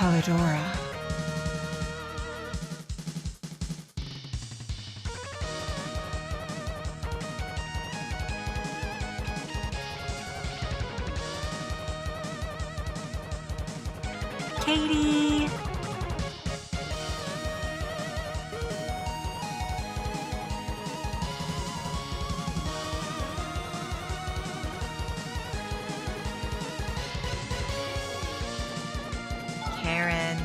Callidora. Katie. Karen.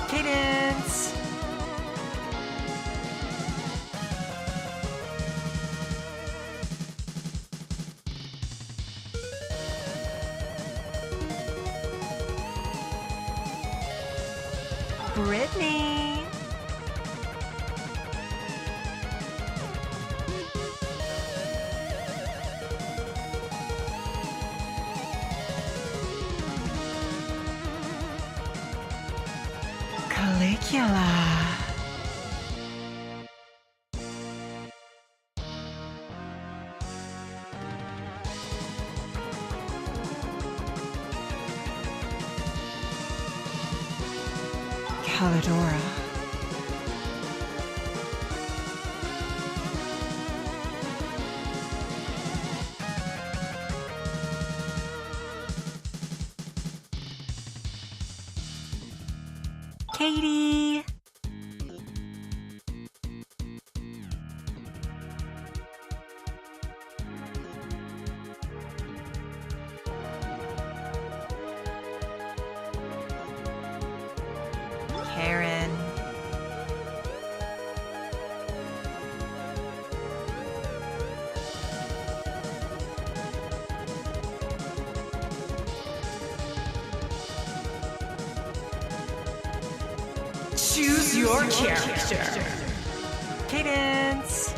Cadence. Brytknee. Calligula. Callidora. Katie. Karen. Choose your character. Cadence.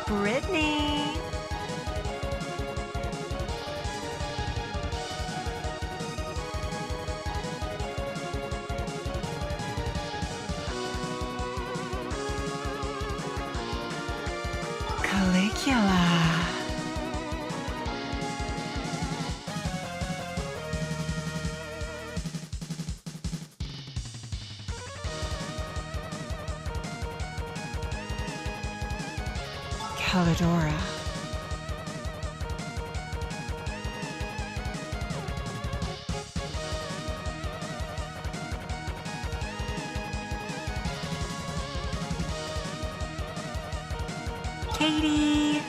Brytknee. Calligula. Callidora. Katie.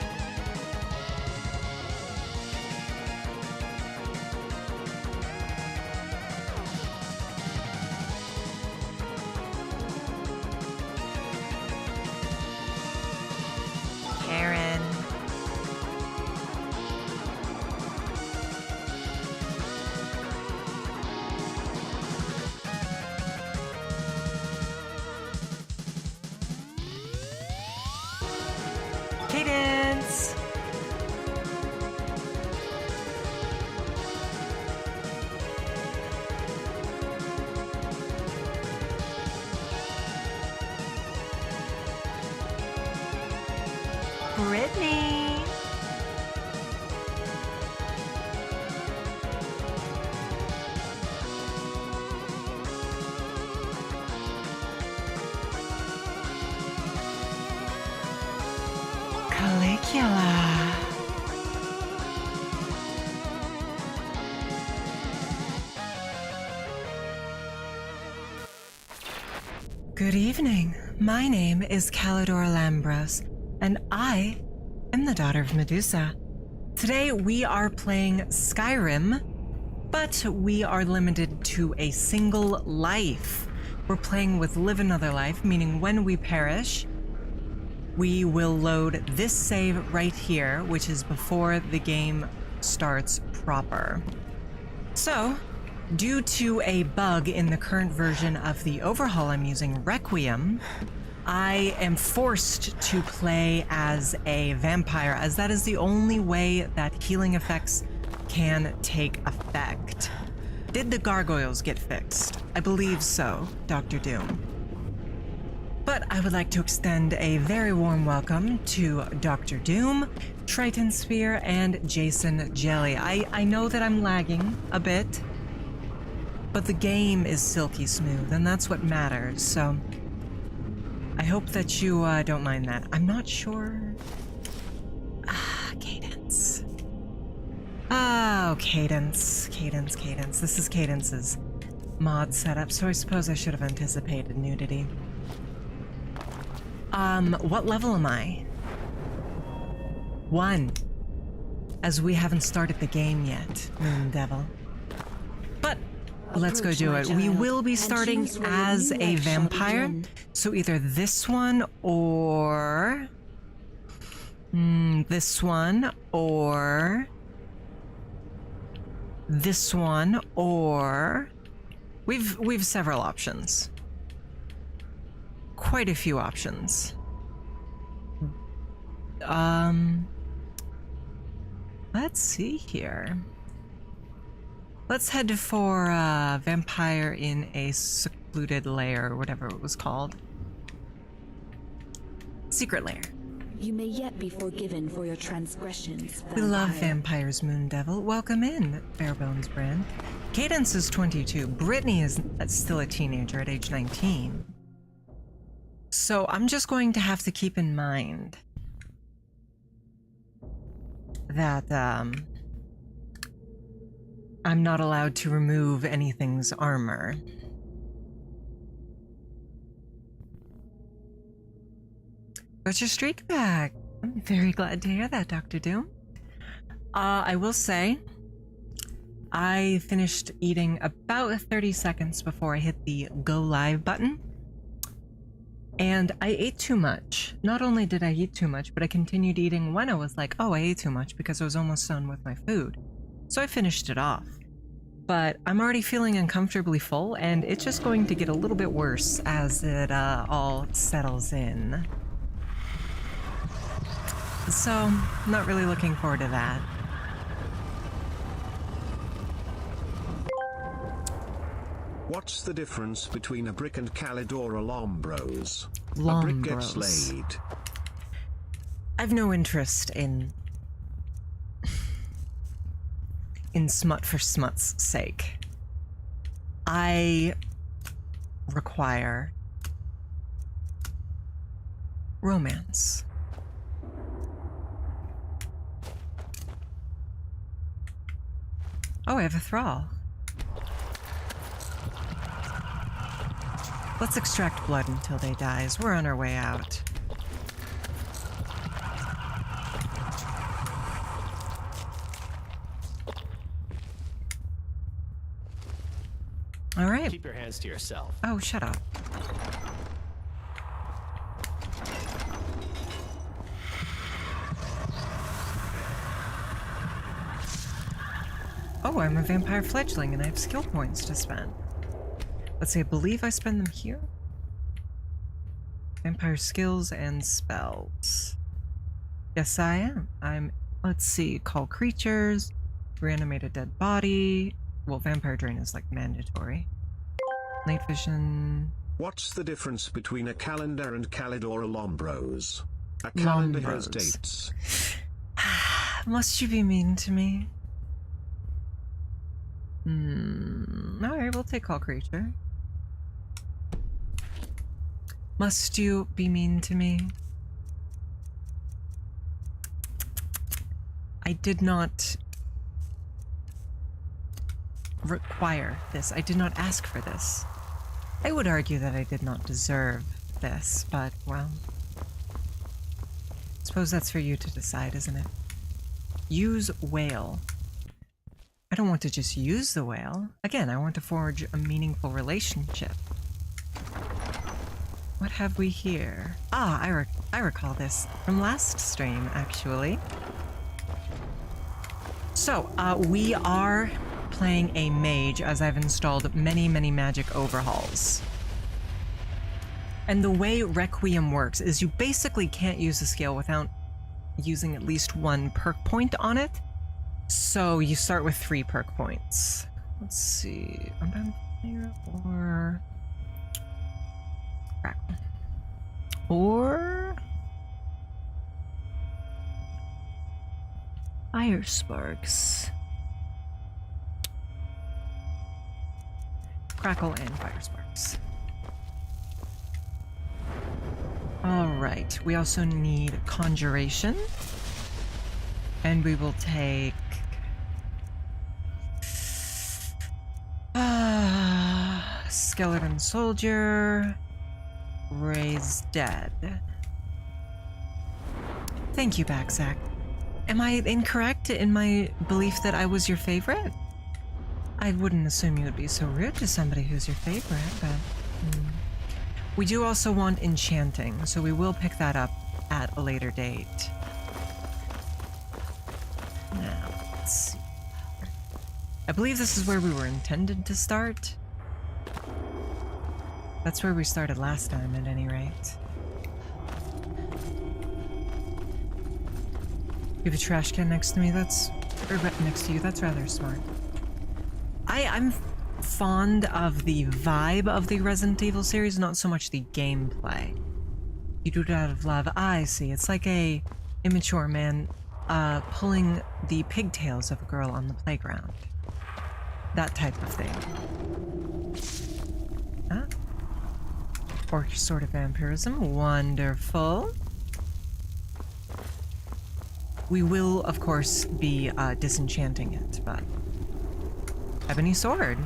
Karen. Cadence. Brytknee. Calligula. Good evening. My name is Callidora Lambros, and I am the daughter of Medusa. Today we are playing Skyrim, but we are limited to a single life. We're playing with Live Another Life, meaning when we perish, we will load this save right here, which is before the game starts proper. So, due to a bug in the current version of the overhaul I'm using, Requiem, I am forced to play as a vampire, as that is the only way that healing effects can take effect. Did the gargoyles get fixed? I believe so, Dr. Doom. But I would like to extend a very warm welcome to Dr. Doom, Triton Spear, and Jason Jelly. I know that I'm lagging a bit, but the game is silky smooth, and that's what matters, so I hope that you don't mind that. I'm not sure. Cadence. Oh, Cadence. This is Cadence's mod setup, so I suppose I should have anticipated nudity. What level am I? 1. As we haven't started the game yet, Moon Devil. But let's go do it. We will be starting as a vampire, so either this one or this one or this one, or we've several options. Quite a few options. Let's see here. Let's head for vampire in a secluded lair, or whatever it was called. Secret lair. You may yet be forgiven for your transgressions, vampire. We love vampires, Moon Devil. Welcome in, Barebones Brand. Cadence is 22. Brytknee is still a teenager at age 19. So I'm just going to have to keep in mind that I'm not allowed to remove anything's armor. Got your streak back. I'm very glad to hear that, Dr. Doom. I will say, I finished eating about 30 seconds before I hit the go live button. And I ate too much. Not only did I eat too much, but I continued eating when I was like, oh, I ate too much because I was almost done with my food. So I finished it off. But I'm already feeling uncomfortably full, and it's just going to get a little bit worse as it all settles in. So, not really looking forward to that. What's the difference between a brick and Callidora Lambros? Lambros. A brick gets laid. I've no interest in smut for smut's sake. I require romance. Oh, I have a thrall. Let's extract blood until they die, as we're on our way out. All right. Keep your hands to yourself. Oh, shut up. Oh, I'm a vampire fledgling and I have skill points to spend. Let's see, I believe I spend them here. Vampire skills and spells. Yes, I am. Let's see, call creatures, reanimate a dead body. Well, vampire drain is like mandatory. Night vision. What's the difference between a calendar and Callidora Lambros? A calendar has dates. Must you be mean to me? Alright, we'll take call creature. Must you be mean to me? I did not require this. I did not ask for this. I would argue that I did not deserve this, but, well, I suppose that's for you to decide, isn't it? Use whale. I don't want to just use the whale. Again, I want to forge a meaningful relationship. What have we here? Ah, I recall this from last stream, actually. So, we are playing a mage, as I've installed many, many magic overhauls. And the way Requiem works is you basically can't use the scale without using at least 1 perk point on it. So you start with 3 perk points. Let's see. Unbound Fire or Crackle. Or Fire Sparks. Crackle and Fire Sparks. Alright, we also need Conjuration. And we will take... Skeleton Soldier. Raise Dead. Thank you, Backsack. Am I incorrect in my belief that I was your favorite? I wouldn't assume you would be so rude to somebody who's your favorite, but... We do also want Enchanting, so we will pick that up at a later date. Now, let's see. I believe this is where we were intended to start. That's where we started last time, at any rate. You have a trash can next to me, or next to you, that's rather smart. I'm fond of the vibe of the Resident Evil series, not so much the gameplay. You do it out of love. I see. It's like a immature man pulling the pigtails of a girl on the playground. That type of thing. Huh? Or sort of vampirism. Wonderful. We will, of course, be disenchanting it, but... Ebony sword.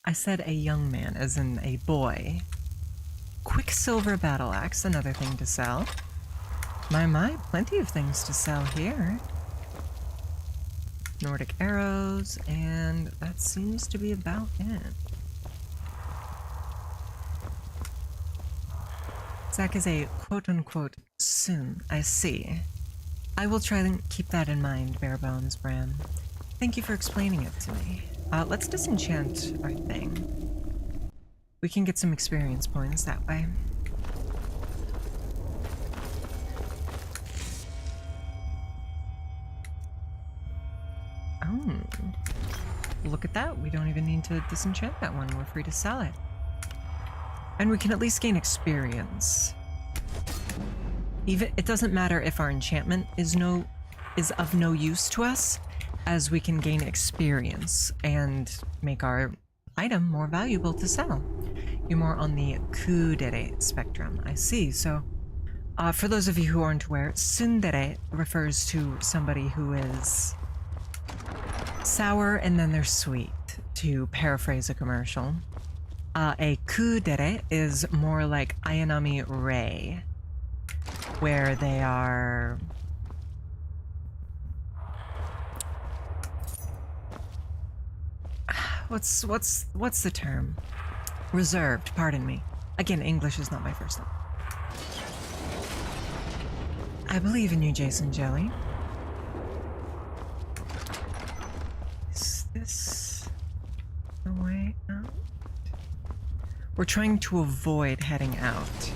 I said a young man, as in a boy. Quicksilver battle axe, another thing to sell. My, plenty of things to sell here. Nordic arrows, and that seems to be about it. Zach is a quote-unquote soon, I see. I will try to keep that in mind, Barebones Bran. Thank you for explaining it to me. Let's disenchant our thing. We can get some experience points that way. Oh, look at that. We don't even need to disenchant that one. We're free to sell it. And we can at least gain experience. Even it doesn't matter if our enchantment is of no use to us, as we can gain experience and make our item more valuable to sell. You're more on the kudere spectrum, I see. So, for those of you who aren't aware, tsundere refers to somebody who is sour and then they're sweet, to paraphrase a commercial. A kudere is more like Ayanami Rei, where they are... What's the term? Reserved, pardon me. Again, English is not my first language. I believe in you, Jason Jelly. Is this the way out? We're trying to avoid heading out.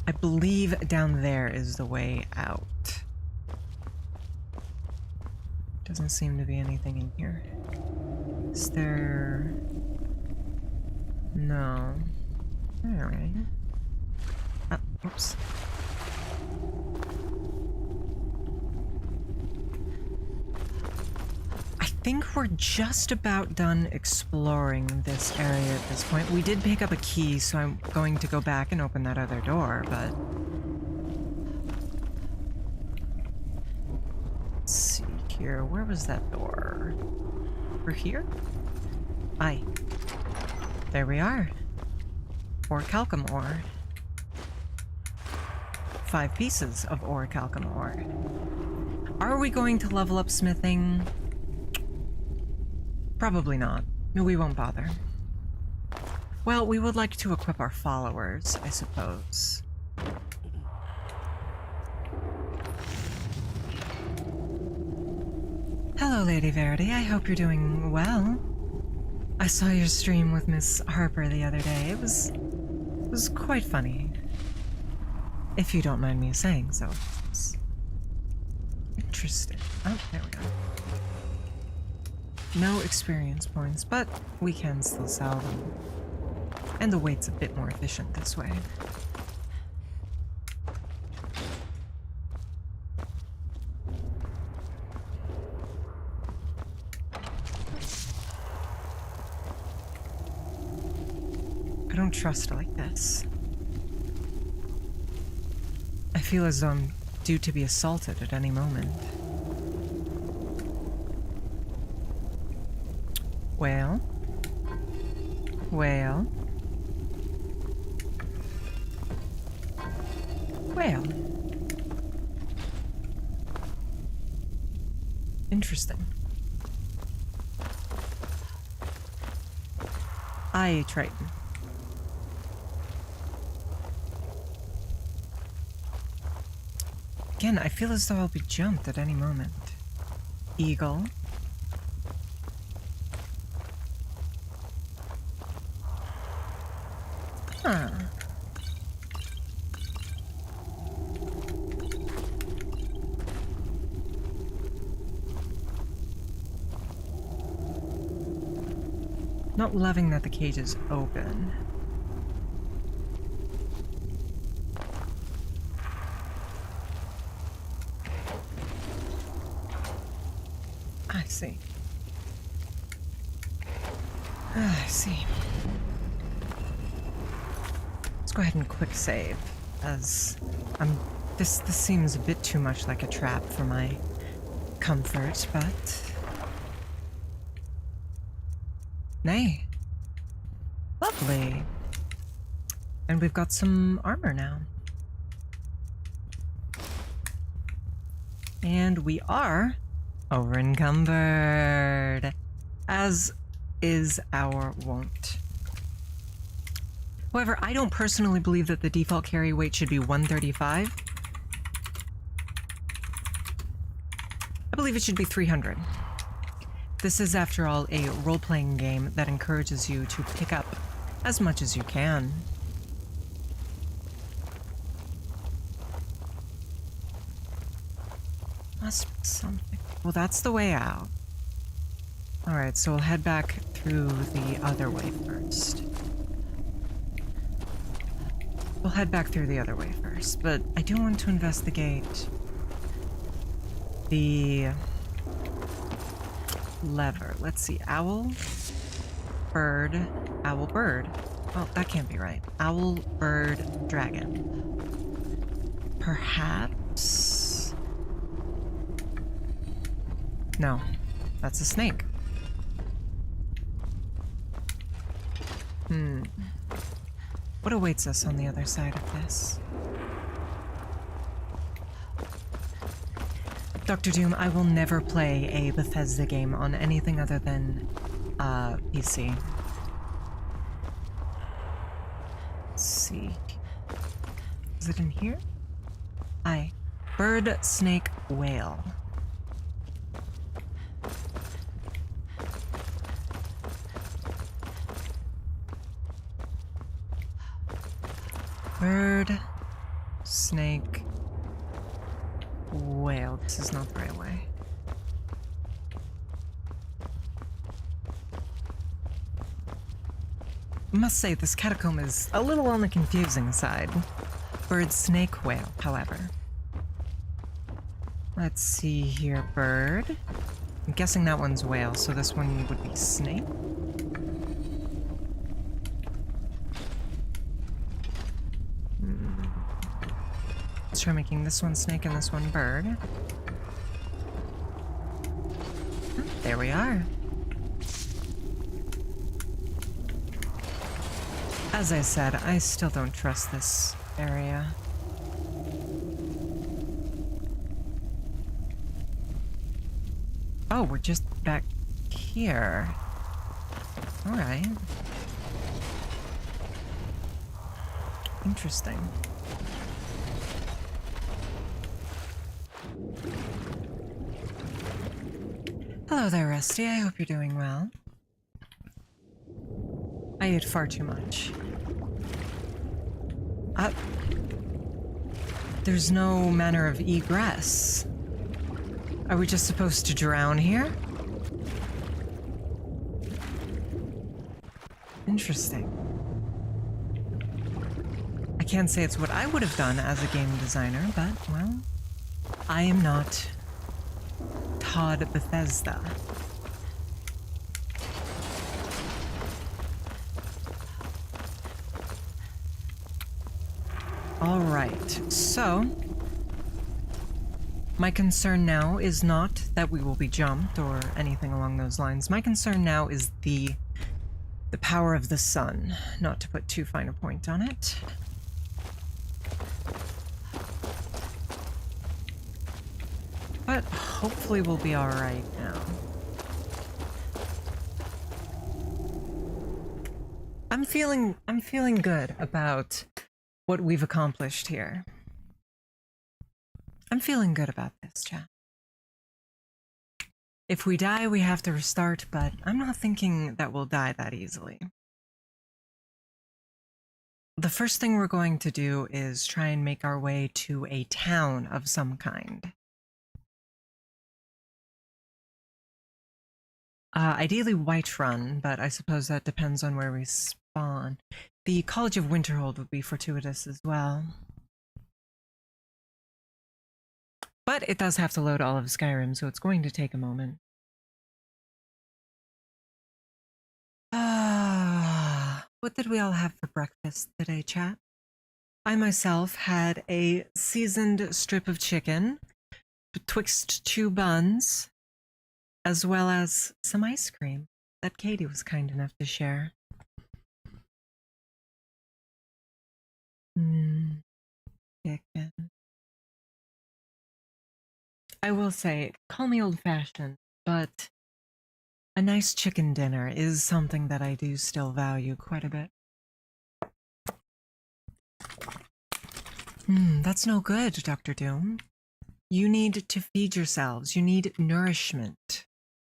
I believe down there is the way out. Doesn't seem to be anything in here. Is there... No. Alright. Oops. I think we're just about done exploring this area at this point. We did pick up a key, so I'm going to go back and open that other door, but... Let's see here. Where was that door? Over here? Aye. There we are. Orichalcum ore. 5 pieces of orichalcum ore. Are we going to level up smithing? Probably not. No, we won't bother. Well, we would like to equip our followers, I suppose. Hello, Lady Verity. I hope you're doing well. I saw your stream with Miss Harper the other day. It was quite funny. If you don't mind me saying so. It's interesting. Oh, there we go. No experience points, but we can still sell them. And the weight's a bit more efficient this way. I don't trust it like this. I feel as though I'm due to be assaulted at any moment. Well. Well. Well. Interesting. Aye, Triton. Again, I feel as though I'll be jumped at any moment. Eagle. Huh. Not loving that the cage is open. I see. I see. Let's go ahead and quick save, as this seems a bit too much like a trap for my comfort, but nay. Lovely. And we've got some armor now. And we are over encumbered, as is our wont. However, I don't personally believe that the default carry weight should be 135. I believe it should be 300. This is, after all, a role-playing game that encourages you to pick up as much as you can. Must be something. Well, that's the way out. Alright, so we'll head back through the other way first. We'll head back through the other way first, but I do want to investigate the lever. Let's see. Owl, bird, owl, bird. Oh, that can't be right. Owl, bird, dragon. Perhaps... No, that's a snake. What awaits us on the other side of this? Dr. Doom, I will never play a Bethesda game on anything other than PC. Let's see. Is it in here? Aye. Bird, snake, whale. Bird, snake, whale. This is not the right way. I must say, this catacomb is a little on the confusing side. Bird, snake, whale, however. Let's see here, bird. I'm guessing that one's whale, so this one would be snake. Let's try making this one snake and this one bird. There we are. As I said, I still don't trust this area. Oh, we're just back here. Alright. Interesting. Hello there, Rusty. I hope you're doing well. I ate far too much. There's no manner of egress. Are we just supposed to drown here? Interesting. I can't say it's what I would have done as a game designer, but, well, I am not Todd Bethesda. All right, so my concern now is not that we will be jumped or anything along those lines. My concern now is the power of the sun, not to put too fine a point on it. But hopefully we'll be all right now. I'm feeling good about what we've accomplished here. I'm feeling good about this, chat. If we die, we have to restart, but I'm not thinking that we'll die that easily. The first thing we're going to do is try and make our way to a town of some kind. Ideally Whiterun, but I suppose that depends on where we spawn. The College of Winterhold would be fortuitous as well. But it does have to load all of Skyrim, so it's going to take a moment. What did we all have for breakfast today, chat? I myself had a seasoned strip of chicken betwixt 2 buns, as well as some ice cream that Katie was kind enough to share. Chicken. I will say, call me old-fashioned, but a nice chicken dinner is something that I do still value quite a bit. That's no good, Dr. Doom. You need to feed yourselves. You need nourishment.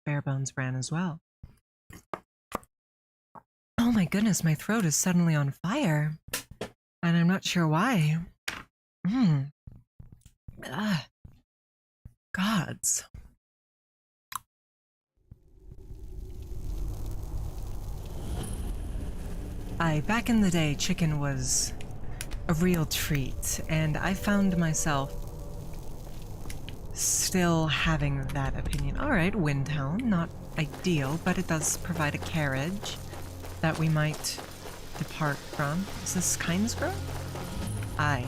Barebones ran as well. Oh my goodness, my throat is suddenly on fire. And I'm not sure why. Gods. Back in the day, chicken was a real treat, and I found myself still having that opinion. Alright, Windhelm, not ideal, but it does provide a carriage that we might depart from. Is this Kynesgrove? Aye.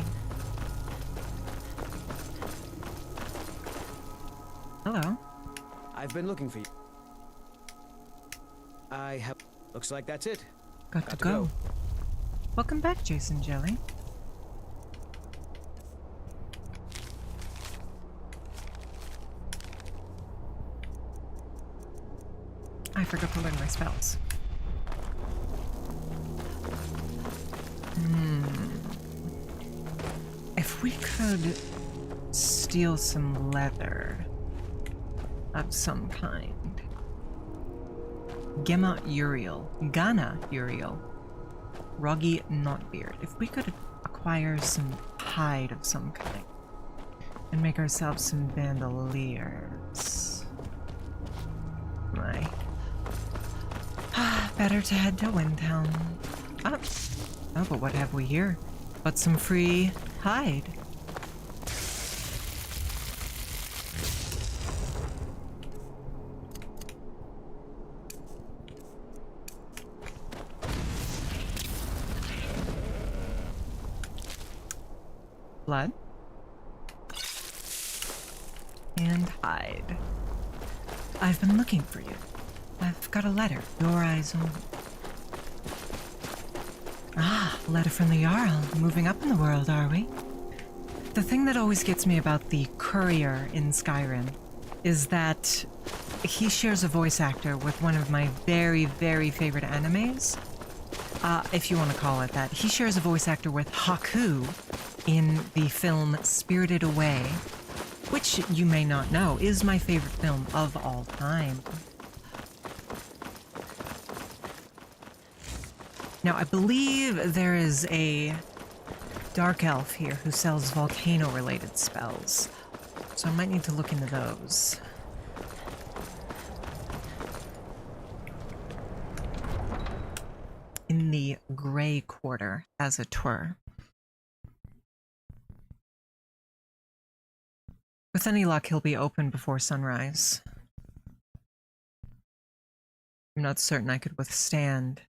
Hello. I've been looking for you. I have... Looks like that's it. Got to go. Welcome back, Jason Jelly. I forgot to learn my spells. If we could steal some leather of some kind. Gemma Uriel. Ghana Uriel. Roggy Knotbeard. If we could acquire some hide of some kind and make ourselves some bandoliers. My. Better to head to Windhelm. Oh, but what have we here? But some free hide. Blood. And hide. I've been looking for you. I've got a letter. Your eyes only. Ah, a letter from the Jarl. Moving up in the world, are we? The thing that always gets me about the courier in Skyrim is that he shares a voice actor with one of my very, very favorite animes. If you want to call it that. He shares a voice actor with Haku in the film Spirited Away. which you may not know is my favorite film of all time. Now, I believe there is a dark elf here who sells volcano-related spells, so I might need to look into those. In the Grey Quarter, as it were. With any luck, he'll be open before sunrise. I'm not certain I could withstand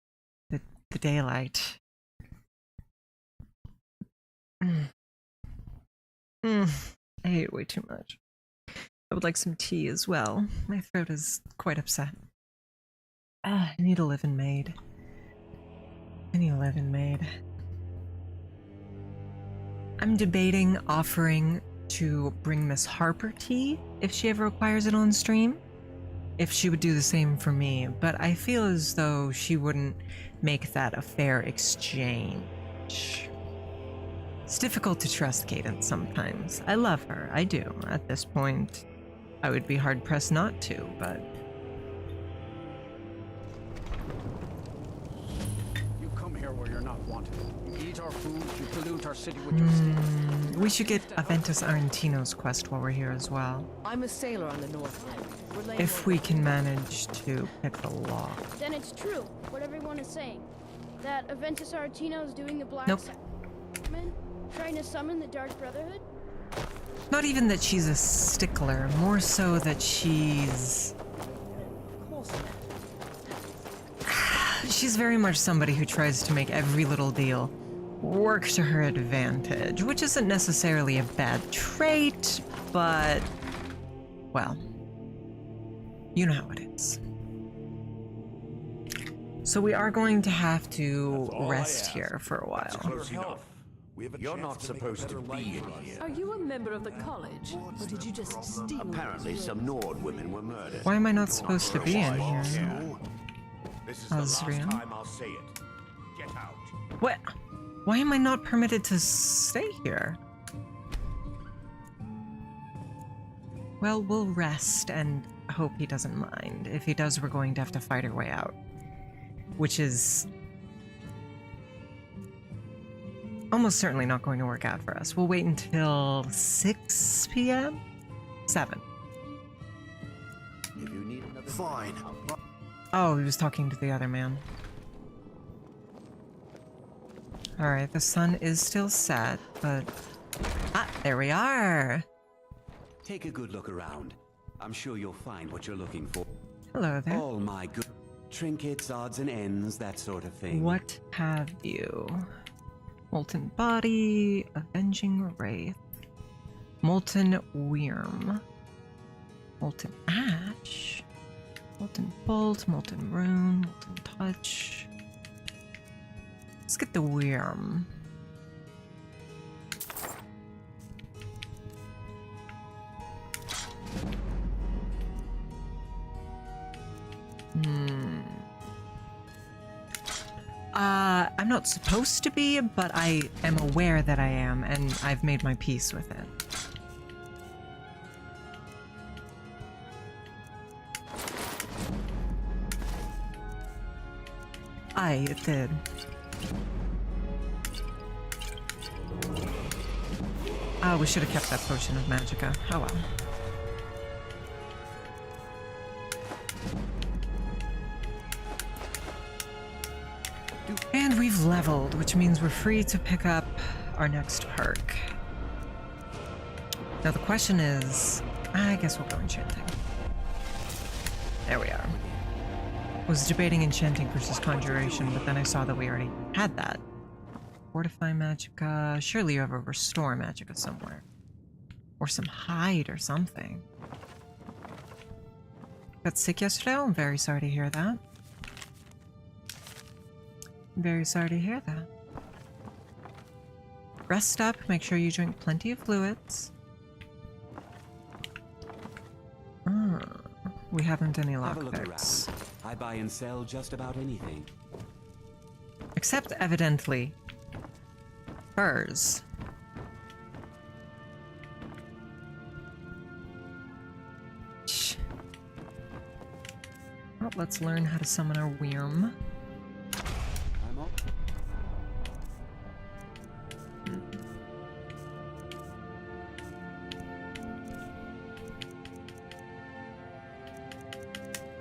the daylight. I ate way too much. I would like some tea as well. My throat is quite upset. I need a living maid. I need a living maid. I'm debating offering to bring Miss Harper tea if she ever requires it on stream. If she would do the same for me, but I feel as though she wouldn't make that a fair exchange. It's difficult to trust Cadence sometimes. I love her, I do. At this point, I would be hard-pressed not to, but... You come here where you're not wanted. You eat our food, you pollute our city with your sins. We should get Aventus Argentino's quest while we're here as well. I'm a sailor on the North. If we can manage to pick the lock. Then it's true, what everyone is saying. That Aventus Artino is doing the Black Nope. Sacrament, trying to summon the Dark Brotherhood. Not even that she's a stickler, more so that she's... She's very much somebody who tries to make every little deal work to her advantage, which isn't necessarily a bad trait, but... well... you know how it is. So we are going to have to rest here for a while. Close enough. You're not supposed to be in here. Are you a member of the college? Or did you just steal? Apparently some Nord women were murdered. Why am I not supposed to be in here? This is the last Azriel? time I'll say it. Get out. What? Why am I not permitted to stay here? Well, we'll rest and hope he doesn't mind. If he does, we're going to have to fight our way out. Which is... almost certainly not going to work out for us. We'll wait until 6 p.m.? 7. If you need another fine. Oh, he was talking to the other man. Alright, the sun is still set, but... ah, there we are! Take a good look around. I'm sure you'll find what you're looking for. Hello there. All my good trinkets, odds and ends, that sort of thing. What have you? Molten Body, Avenging Wraith, Molten Wyrm, Molten Ash, Molten Bolt, Molten Rune, Molten Touch. Let's get the Wyrm. I'm not supposed to be, but I am aware that I am, and I've made my peace with it. It did. Oh, we should have kept that potion of magicka. Oh well. And we've leveled, which means we're free to pick up our next perk. Now the question is, I guess we'll go enchanting. There we are. Was debating enchanting versus conjuration, but then I saw that we already had that. Fortify magicka. Surely you have a restore magicka somewhere. Or some hide or something. Got sick yesterday? Oh, I'm very sorry to hear that. Very sorry to hear that. Rest up, make sure you drink plenty of fluids. We haven't any Have a look lockpicks. around. I buy and sell just about anything. Except, evidently, furs. Well, let's learn how to summon our Wyrm. I'm all.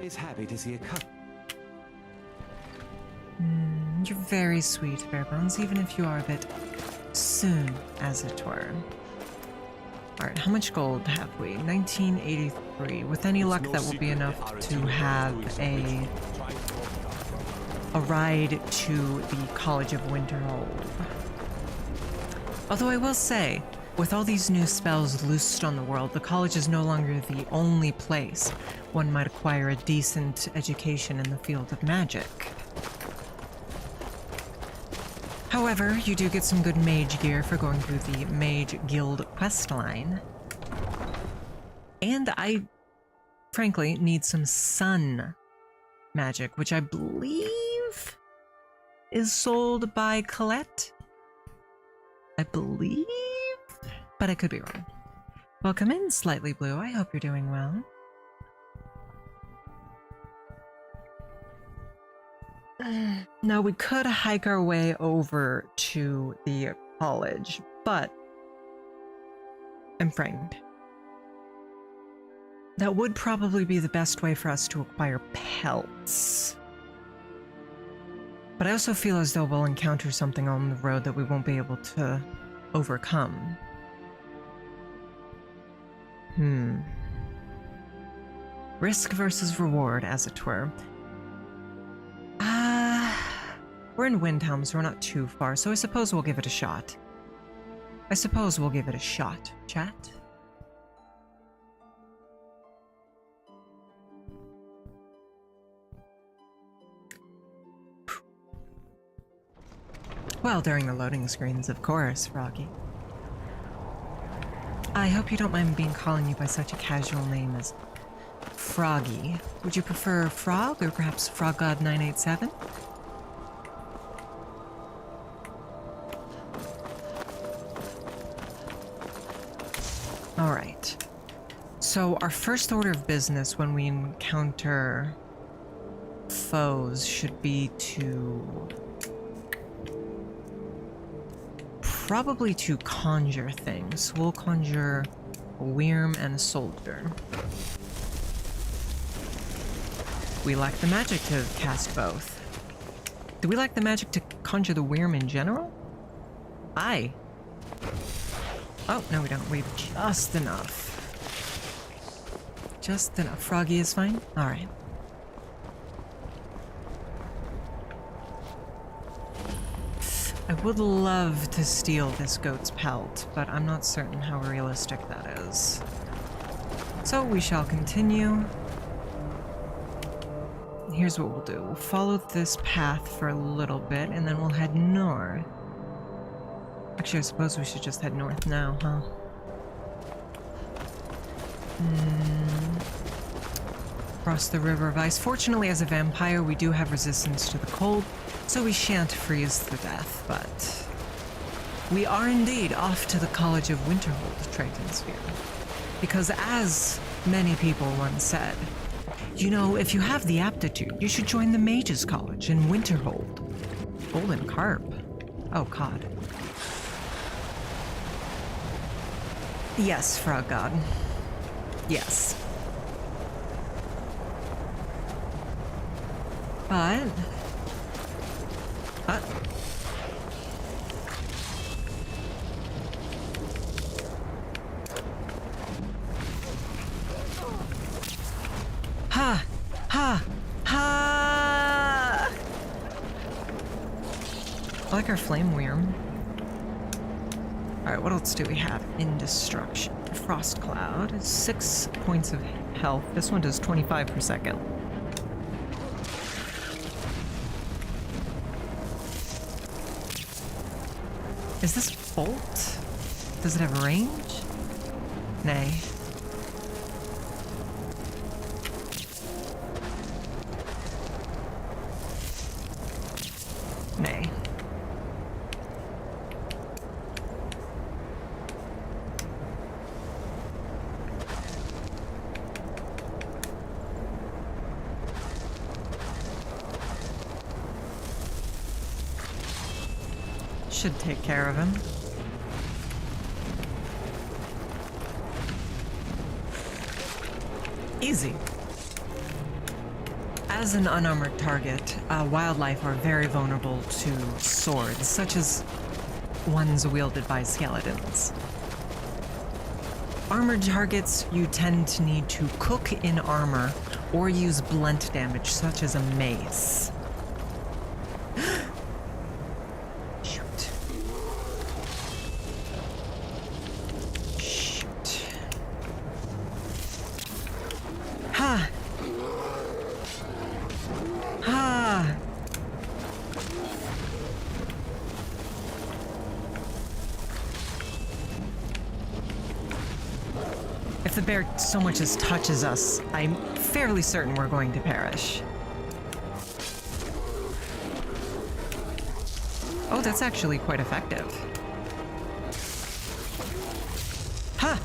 He's happy to see a cup. You're very sweet, Barebones, even if you are a bit soon, as it were. Alright, how much gold have we? 1983. With any luck, that will be enough to have a ride to the College of Winterhold. Although I will say, with all these new spells loosed on the world, the college is no longer the only place one might acquire a decent education in the field of magic. However, you do get some good mage gear for going through the Mage Guild questline. And I, frankly, need some sun magic, which I believe is sold by Colette. I believe? But I could be wrong. Welcome in, Slightly Blue. I hope you're doing well. Now, we could hike our way over to the college, but I'm frightened. That would probably be the best way for us to acquire pelts. But I also feel as though we'll encounter something on the road that we won't be able to overcome. Risk versus reward, as it were. We're in Windhelm, so we're not too far, so I suppose we'll give it a shot. Chat. Well, during the loading screens, of course, Froggy. I hope you don't mind me calling you by such a casual name as Froggy. Would you prefer Frog, or perhaps Frog God 987? Alright. So our first order of business when we encounter foes should be to probably to conjure things. We'll conjure a Wyrm and a soldier. We lack the magic to cast both. Do we lack the magic to conjure the Wyrm in general? Aye. Oh, no we don't. We have just enough. Just enough. Froggy is fine? Alright. I would love to steal this goat's pelt, but I'm not certain how realistic that is. So we shall continue. Here's what we'll do. We'll follow this path for a little bit, and then we'll head north. Actually, I suppose we should just head north now, huh? Cross the River of Ice. Fortunately, as a vampire, we do have resistance to the cold, so we shan't freeze to death, but we are indeed off to the College of Winterhold, Tritonsphere. Because as many people once said, you know, if you have the aptitude, you should join the Mages College in Winterhold. Golden Carp. Oh, God. Yes, Frog God. Yes. But... Ha! Ha! Ha! I like our flame Wyrm. Alright, what else do we have? Indestruction. Frost Cloud. 6 points of health. This one does 25 per second. Is this bolt? Does it have range? Nay. Nay. should take care of him. Easy. As an unarmored target, wildlife are very vulnerable to swords, such as ones wielded by skeletons. Armored targets, you tend to need to cook in armor or use blunt damage, such as a mace. Shoot. Shoot. Ha! Ha! If the bear so much as touches us, I'm fairly certain we're going to perish. Oh, that's actually quite effective. Ha!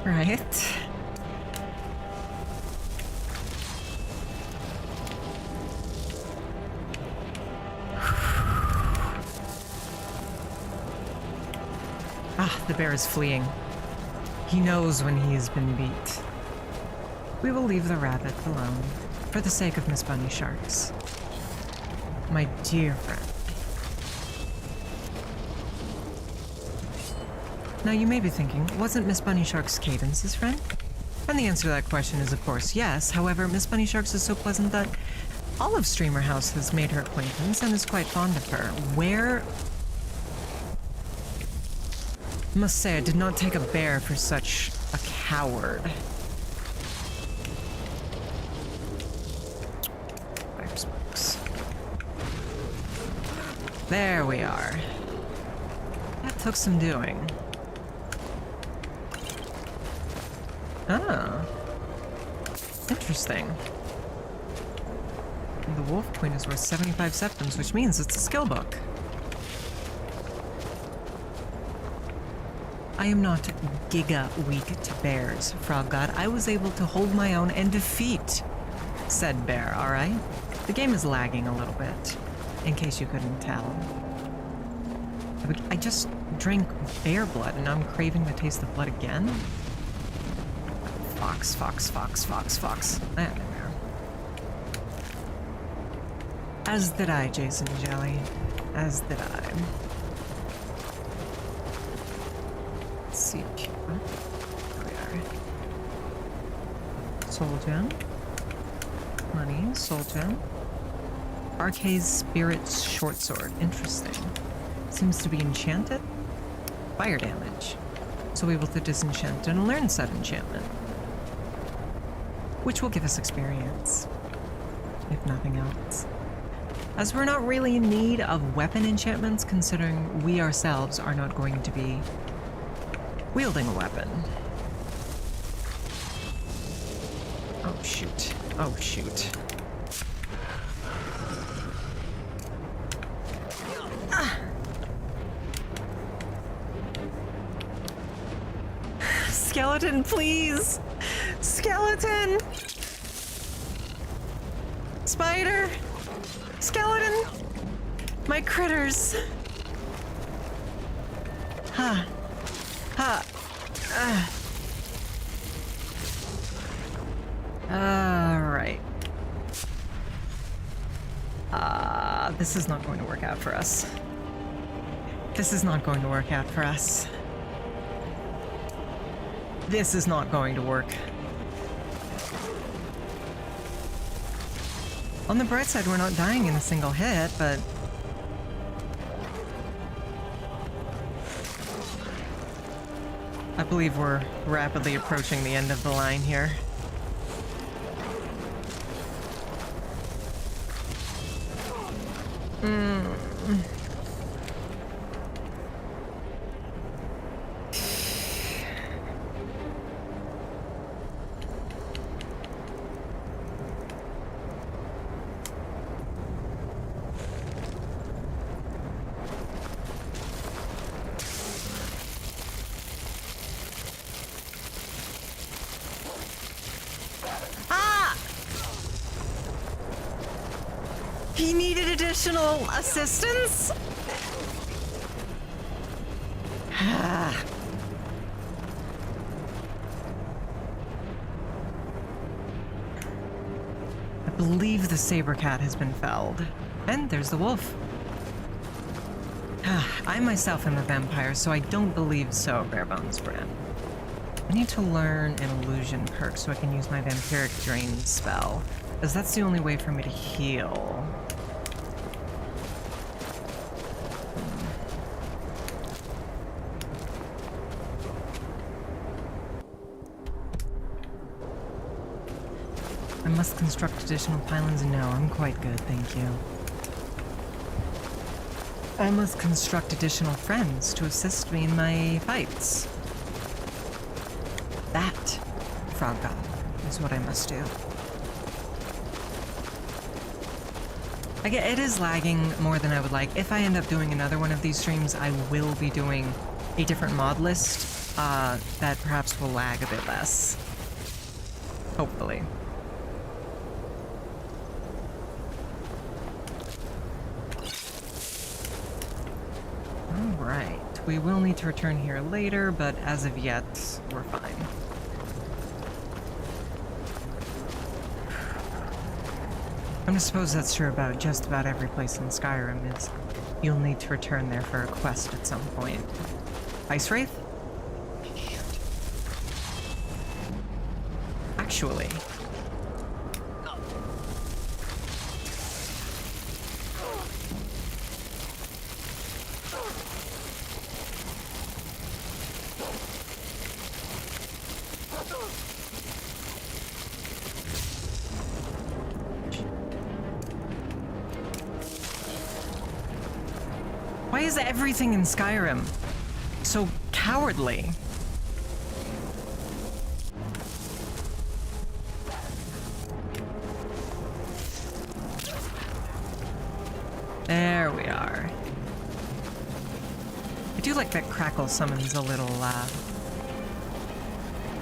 Right. Ah, the bear is fleeing. He knows when he has been beat. We will leave the rabbit alone, for the sake of Miss Bunny Sharks. My dear friend. Now you may be thinking, wasn't Miss Bunny Sharks Cadence's friend? And the answer to that question is of course yes. However, Miss Bunny Sharks is so pleasant that Olive Streamer House has made her acquaintance and is quite fond of her. Where... Must say, I did not take a bear for such a coward. Fire smokes. There we are. That took some doing. Ah. Interesting. The Wolf Queen is worth 75 septims, which means it's a skill book. I am not giga weak to bears, Frog God. I was able to hold my own and defeat said bear, alright? The game is lagging a little bit, in case you couldn't tell. I just drank bear blood and I'm craving the taste of blood again? Fox, fox, fox, fox, fox. Ah, there. As did I, Jason Jelly. As did I. Seek. There we are. Soul gem. Money. Soul gem. Arcade's Spirit's short sword. Interesting. Seems to be enchanted. Fire damage. So able to disenchant and learn said enchantment. Which will give us experience. If nothing else. As we're not really in need of weapon enchantments, considering we ourselves are not going to be wielding a weapon. Oh shoot. Oh shoot. Ah. Skeleton, please! Skeleton! Spider! Skeleton! My critters! Ha! Ha! Alright. This is not going to work out for us. This is not going to work out for us. This is not going to work. On the bright side, we're not dying in a single hit, but... I believe we're rapidly approaching the end of the line here. He professional assistance? I believe the saber cat has been felled. And there's the wolf. I myself am a vampire, so I don't believe so, Barebones Bran. I need to learn an illusion perk so I can use my vampiric drain spell, because that's the only way for me to heal. I must construct additional pylons? No, I'm quite good, thank you. I must construct additional friends to assist me in my fights. That, Frog God, is what I must do. It is lagging more than I would like. If I end up doing another one of these streams, I will be doing a different mod list that perhaps will lag a bit less. Hopefully. Alright, we will need to return here later, but as of yet, we're fine. I'm gonna suppose that's true about just about every place in Skyrim, is you'll need to return there for a quest at some point. Ice Wraith? Actually... Why is everything in Skyrim so cowardly? There we are. I do like that Crackle summons a little,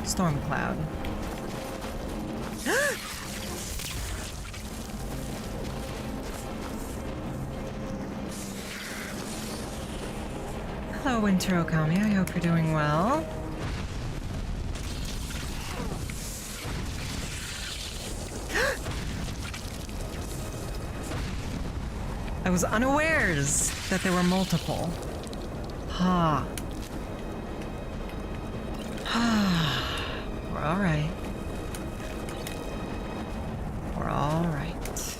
storm cloud. Hello, Winter Okami. I hope you're doing well. I was unawares that there were multiple. Ha. We're all right. We're all right.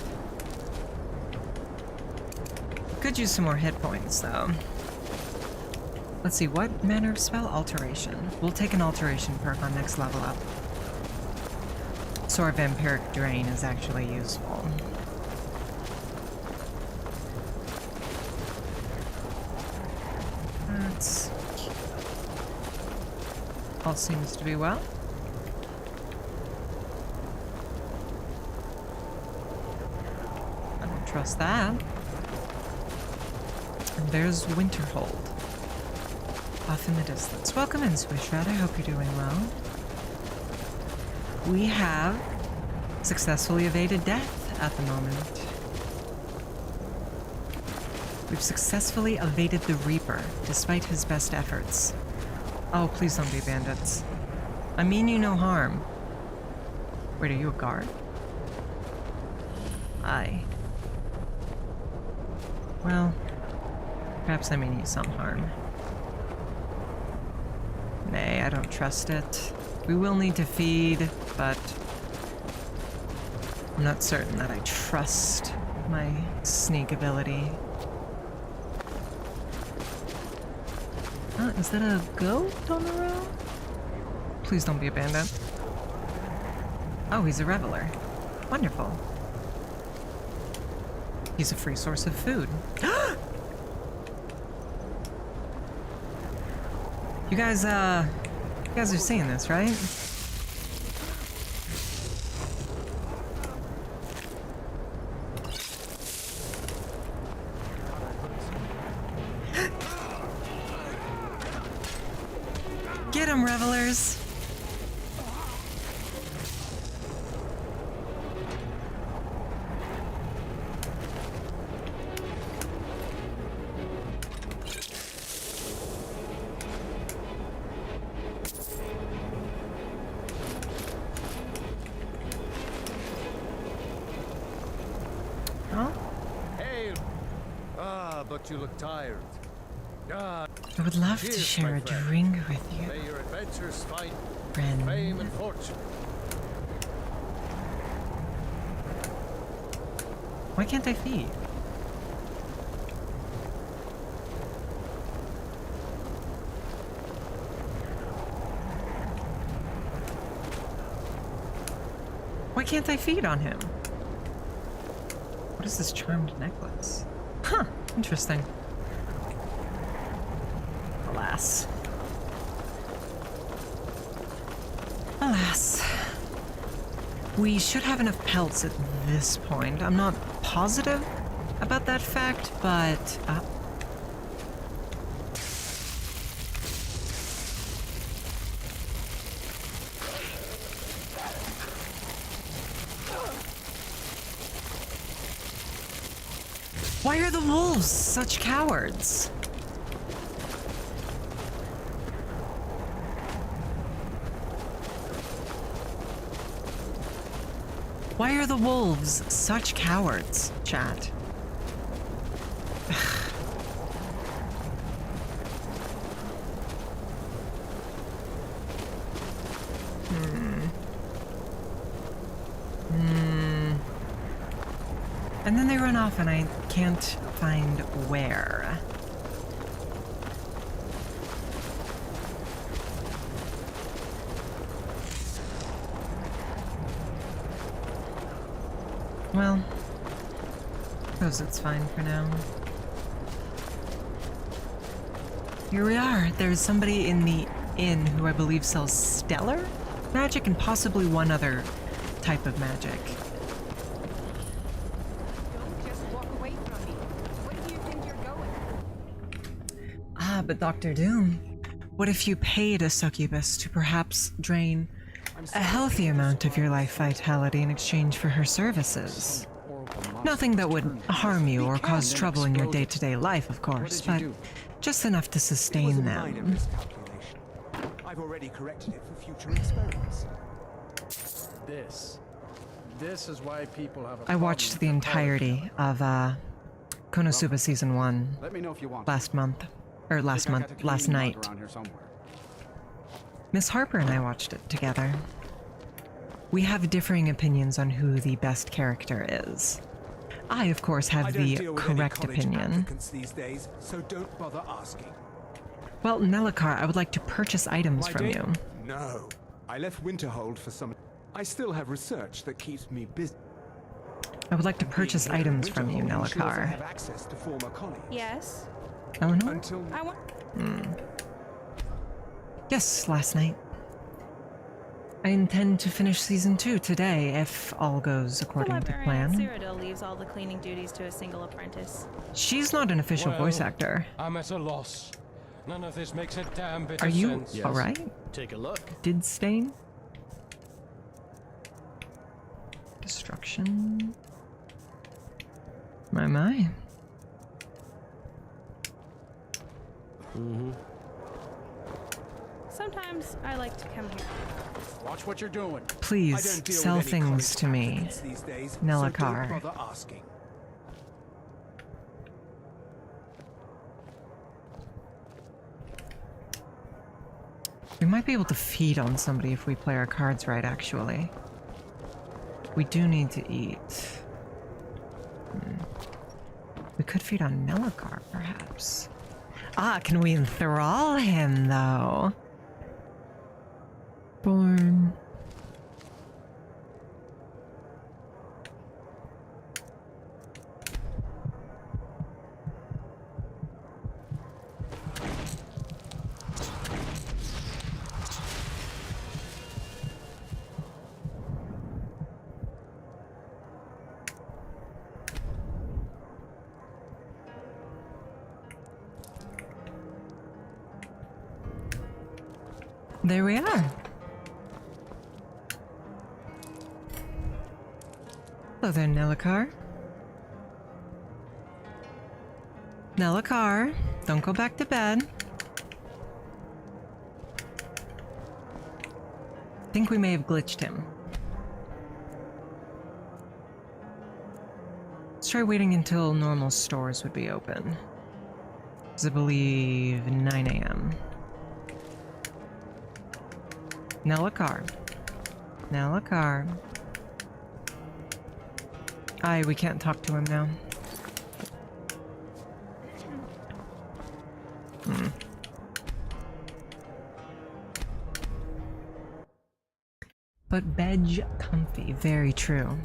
Could use some more hit points, though. Let's see, what manner of spell? Alteration. We'll take an alteration perk on next level up. So our vampiric drain is actually useful. That's... all seems to be well. I don't trust that. And there's Winterhold. Off in the distance. Welcome in, Swishred. I hope you're doing well. We have successfully evaded death at the moment. We've successfully evaded the Reaper, despite his best efforts. Oh, please don't be bandits. I mean you no harm. Wait, are you a guard? Aye. Well, perhaps I mean you some harm. Nay, I don't trust it. We will need to feed, but I'm not certain that I trust my sneak ability. Is that a goat on the road? Please don't be a bandit. Oh, he's a reveler. Wonderful. He's a free source of food. You guys are seeing this, right? Get 'em, revelers! But you look tired. Ah, I would love to cheers, share my a friend. drink with you, May your adventures find friend. fame and fortune. Why can't I feed? Why can't I feed on him? What is this charmed necklace? Huh, interesting. Alas. Alas. We should have enough pelts at this point. I'm not positive about that fact, but... Why are the wolves such cowards? Why are the wolves such cowards, chat? And then they run off and I can't find where. Well, suppose it's fine for now. Here we are. There's somebody in the inn who I believe sells stellar magic and possibly one other type of magic. Don't just walk away from me. Where do you think you're going? Ah, but Dr. Doom, what if you paid a succubus to perhaps drain a healthy amount of your life vitality in exchange for her services? Nothing that would harm you or cause trouble in your day-to-day life, of course, but just enough to sustain them. I've already corrected it for future experiments. This is why people have a I watched the entirety of Konosuba Season 1 Let me know if you want. last night. Around here somewhere. Miss Harper and I watched it together. We have differing opinions on who the best character is. I, of course, have the correct opinion. These days, so don't bother asking. Well, Nellikar, I would like to purchase items from you. No, I left Winterhold for some. I still have research that keeps me busy. I would like to purchase items from you, Nellikar. Have access to former colleagues. Yes. Eleanor? Until I want. Yes, last night. I intend to finish Season 2 today, if all goes according to plan. Cyrodiil leaves all the cleaning duties to a single apprentice. She's not an official voice actor. I'm at a loss. None of this makes a damn bit Are of you sense. Yes. alright? Take a look. Did stain? Destruction. My. Sometimes I like to come here. Watch what you're doing. I Please don't deal sell with any things college to me, applicants these days, Nellikar. So don't bother asking. We might be able to feed on somebody if we play our cards right, actually. We do need to eat. We could feed on Nellikar, perhaps. Ah, can we enthrall him, though? Born. There we are. Hello there, Nellikar. Nellikar, don't go back to bed. I think we may have glitched him. Let's try waiting until normal stores would be open. I believe 9 a.m. Nellakar. Nellakar. We can't talk to him now. But bed comfy, very true.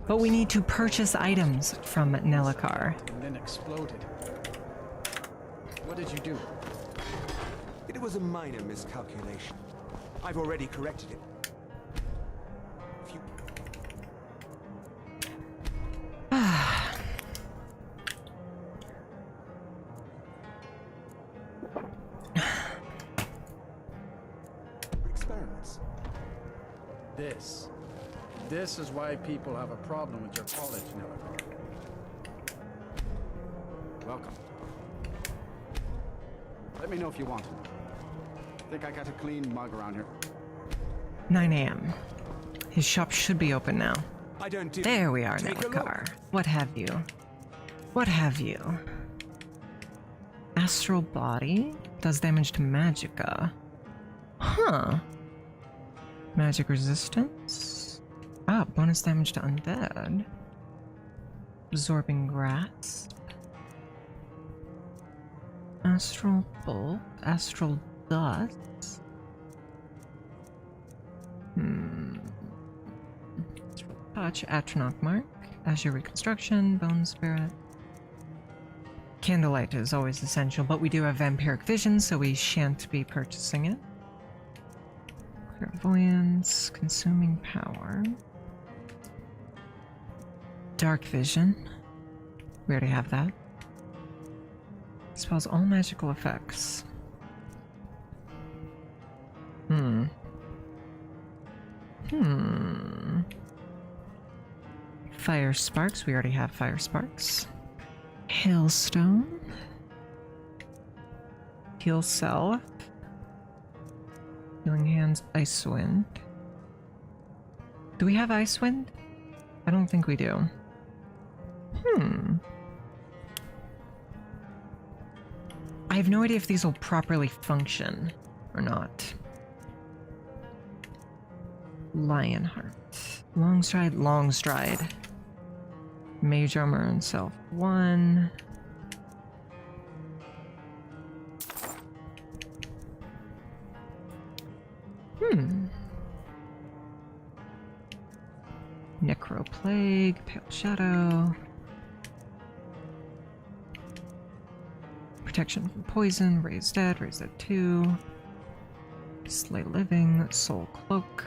But we need to purchase items from Nellakar. And then exploded. What did you do? It was a minor miscalculation. I've already corrected it. Experiments. This is why people have a problem with your college, Nellakar. Welcome. Let me know if you want him. Think I got a clean mug around here. 9 a.m. His shop should be open now. I don't do. There we are, Take a Nellakar. What have you? What have you? Astral body? Does damage to magicka. Huh. Magic resistance? Ah, bonus damage to undead. Absorbing grasp. Astral bolt. Astral dust. Astral touch. Atronach mark. Azure reconstruction. Bone spirit. Candlelight is always essential, but we do have vampiric vision, so we shan't be purchasing it. Clairvoyance, consuming power. Dark vision. We already have that. Spells all magical effects. Fire sparks. We already have fire sparks. Hailstone. Heal self. Healing hands. Ice wind. Do we have ice wind? I don't think we do. I have no idea if these will properly function or not. Lionheart. Long stride, long stride. Mage armor and self 1. Necroplague, Pale Shadow. Protection from poison, Raise Dead 2. Slay Living, Soul Cloak.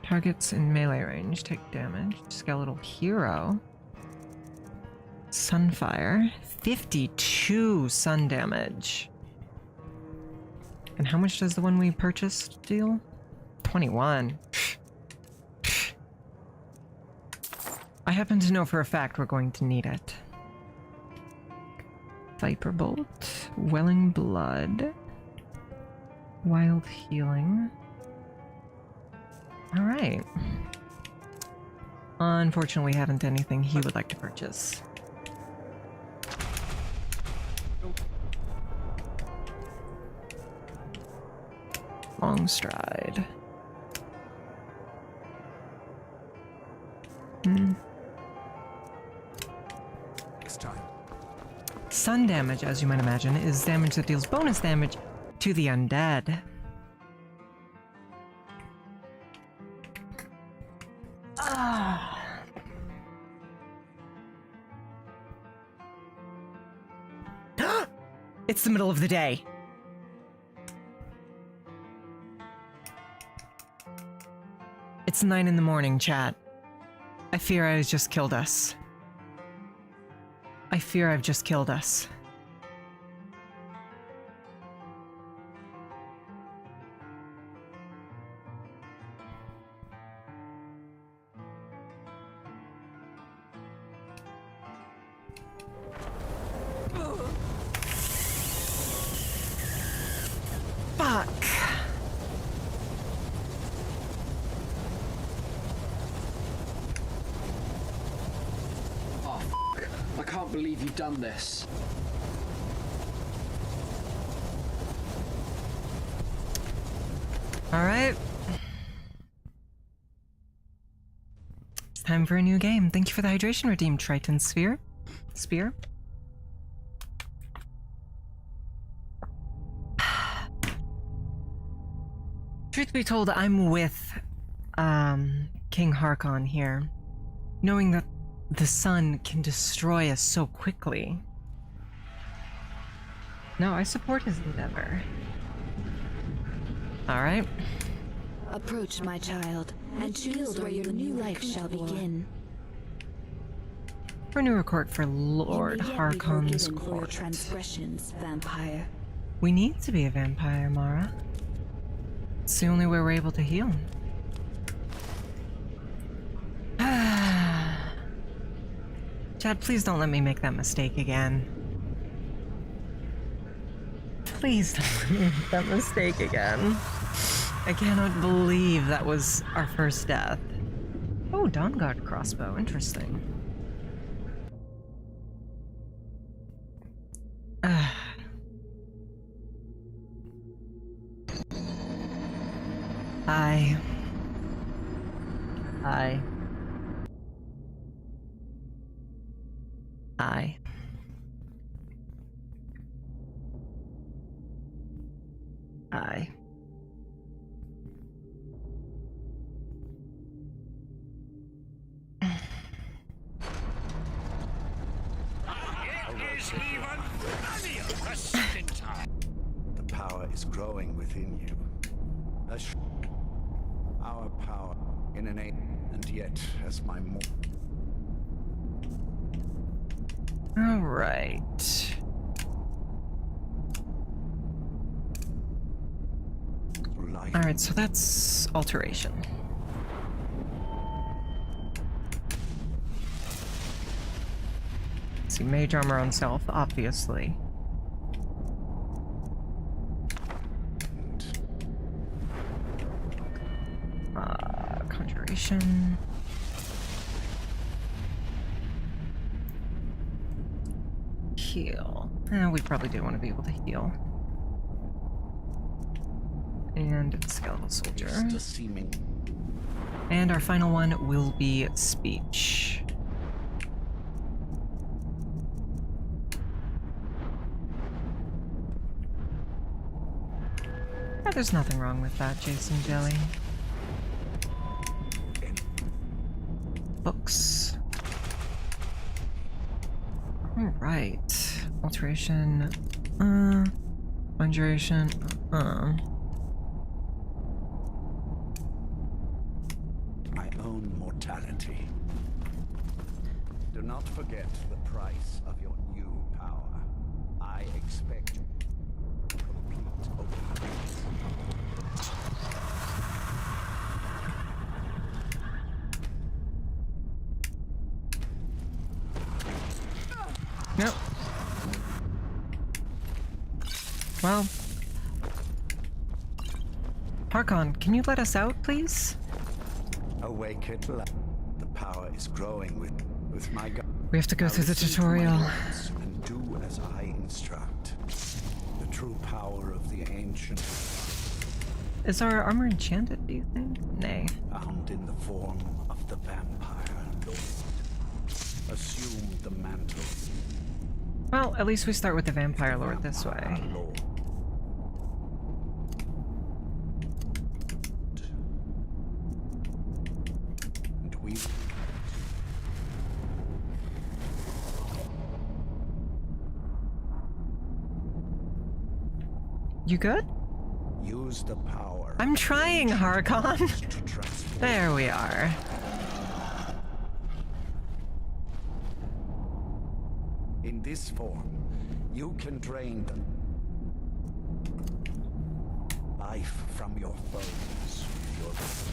Targets in melee range take damage. Skeletal Hero. Sunfire. 52 sun damage. And how much does the one we purchased deal? 21. I happen to know for a fact we're going to need it. Viper Bolt. Welling Blood. Wild Healing. Alright. Unfortunately, we haven't anything he would like to purchase. Long stride. Next time. Sun damage, as you might imagine, is damage that deals bonus damage to the undead. It's the middle of the day. It's 9 in the morning, chat. I fear I just killed us. I fear I've just killed us. Fuck. can't believe you've done this. All right. It's time for a new game. Thank you for the hydration redeem, Triton Spear. Truth be told, I'm with King Harkon here, knowing that the sun can destroy us so quickly. No, I support his endeavor. All right. Approach, my child, and choose where your new life shall begin. Renew a court for Lord Harkon's For your court. transgressions, vampire. We need to be a vampire, Mara. It's the only way we're able to heal. Chad, please don't let me make that mistake again. Please don't let me make that mistake again. I cannot believe that was our first death. Oh, Dawnguard crossbow. Interesting. Hi. Hi. Hi. Hi. The power is growing within you. Our power in an age, and yet as my more. All right. All right, so that's alteration. See, mage armor on self, obviously. Conjuration. Heal. We probably do want to be able to heal. And skeletal soldier. And our final one will be speech. Yeah, there's nothing wrong with that, Jason Jelly. Books. Alright. Alteration. Conjuration. My own mortality. Do not forget the price of your new power. I expect complete obedience. Nope. Well. Harkon, can you let us out, please? Awake at last. The power is growing with my God. We have to go through the tutorial. And do as I instruct. The true power of the ancient. Is our armor enchanted, do you think? Nay. Found in the form of the vampire lord. Assume the mantle. Well, at least we start with the vampire lord this way. Lord. And we. You good? Use the power. I'm trying, Harkon. To transform. There we are. In this form, you can drain the life from your foes with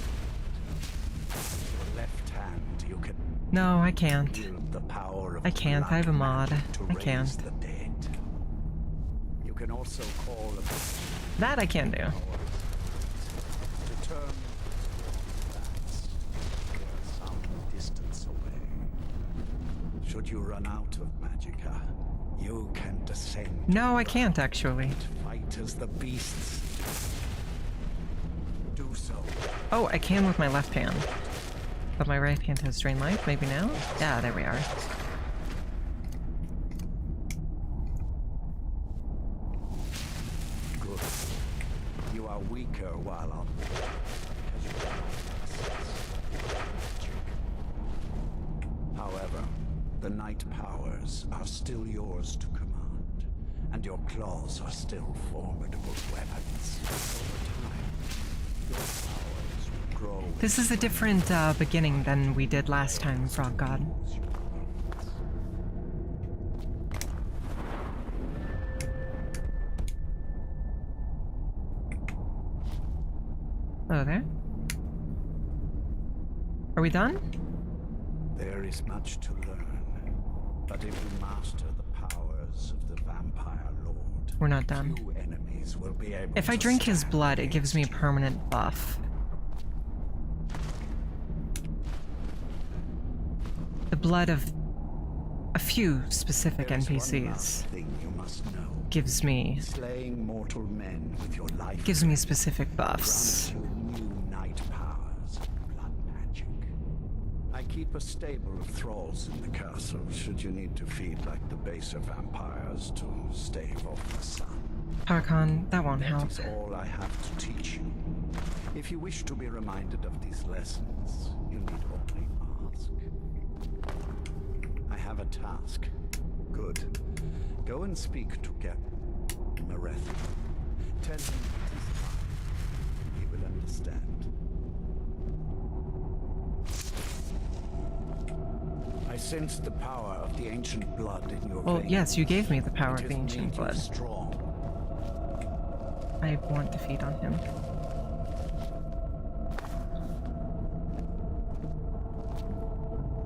your left hand. You can No, I can't. wield the power of I can't. I have a mod. to I can't. raise the dead. You can also call upon That I can do. to turn some distance away. Should you run out of magicka, you can descend. No, I can't actually. Fight as the beasts. Do so. Oh, I can with my left hand. But my right hand has drain life, maybe now? Yeah, there we are. Good. You are weaker while on because you are magic. However, the night powers are still yours to command, and your claws are still formidable weapons. Over time, your powers will grow. This is a different beginning than we did last time, Frog God. Hello there. Are we done? There is much to learn, but if you master the powers of the vampire lord, We're not done. few enemies will be able If I to drink his stand blood, it gives me a against you. permanent buff. The blood of a few specific There is one NPCs last thing you must know. gives me Slaying mortal men with your life specific buffs. grants you new night powers of blood magic. I keep a stable of thralls in the castle should you need to feed like the baser vampires to stave off the sun. Harkon, that won't help. That is all I have to teach you. If you wish to be reminded of these lessons, you need only ask. I have a task. Good. Go and speak to Mareth. Tell him it is time. He will understand. I sense the power of the ancient blood in your Well, veins. yes, you gave me the power It of the has ancient made you blood. strong. I want to feed on him.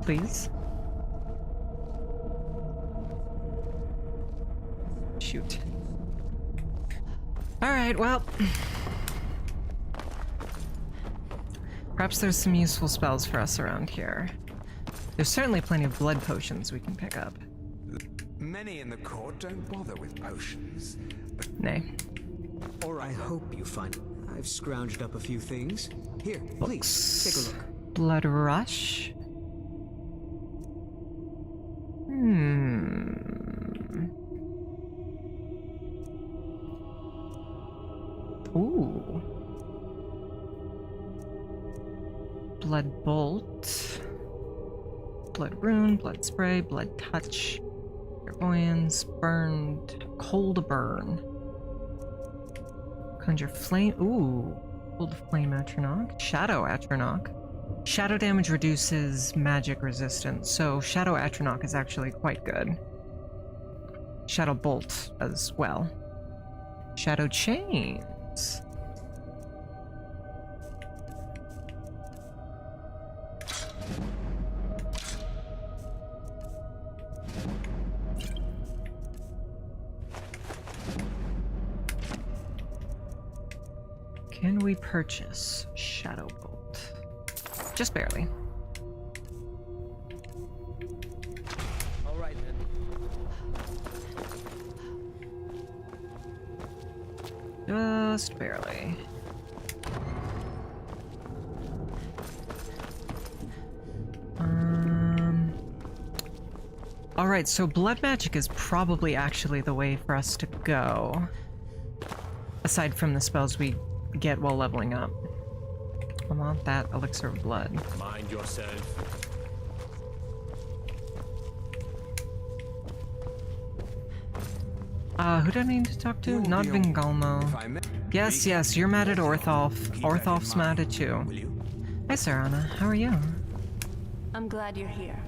Please? Shoot. Alright, well. Perhaps there's some useful spells for us around here. There's certainly plenty of blood potions we can pick up. Many in the court don't bother with potions. Nay. Or I hope you find. I've scrounged up a few things. Here, please, take a look. Blood rush? Ooh. Blood bolt. Blood rune, blood spray, blood touch. Clairvoyance, burned, cold burn. Conjure flame. Ooh. Cold flame atronach. Shadow atronach. Shadow damage reduces magic resistance, so Shadow atronach is actually quite good. Shadow bolt as well. Shadow chains. Can we purchase Shadow Bolt? Just barely. All right then. Just barely. Alright, so blood magic is probably actually the way for us to go. Aside from the spells we get while leveling up. I want that elixir of blood. Mind yourself. Who do I need to talk to? Not Vingalmo. Yes, yes, you're mad at Ortholf. Ortholf's mad at you. Hi, Sarana. How are you? I'm glad you're here.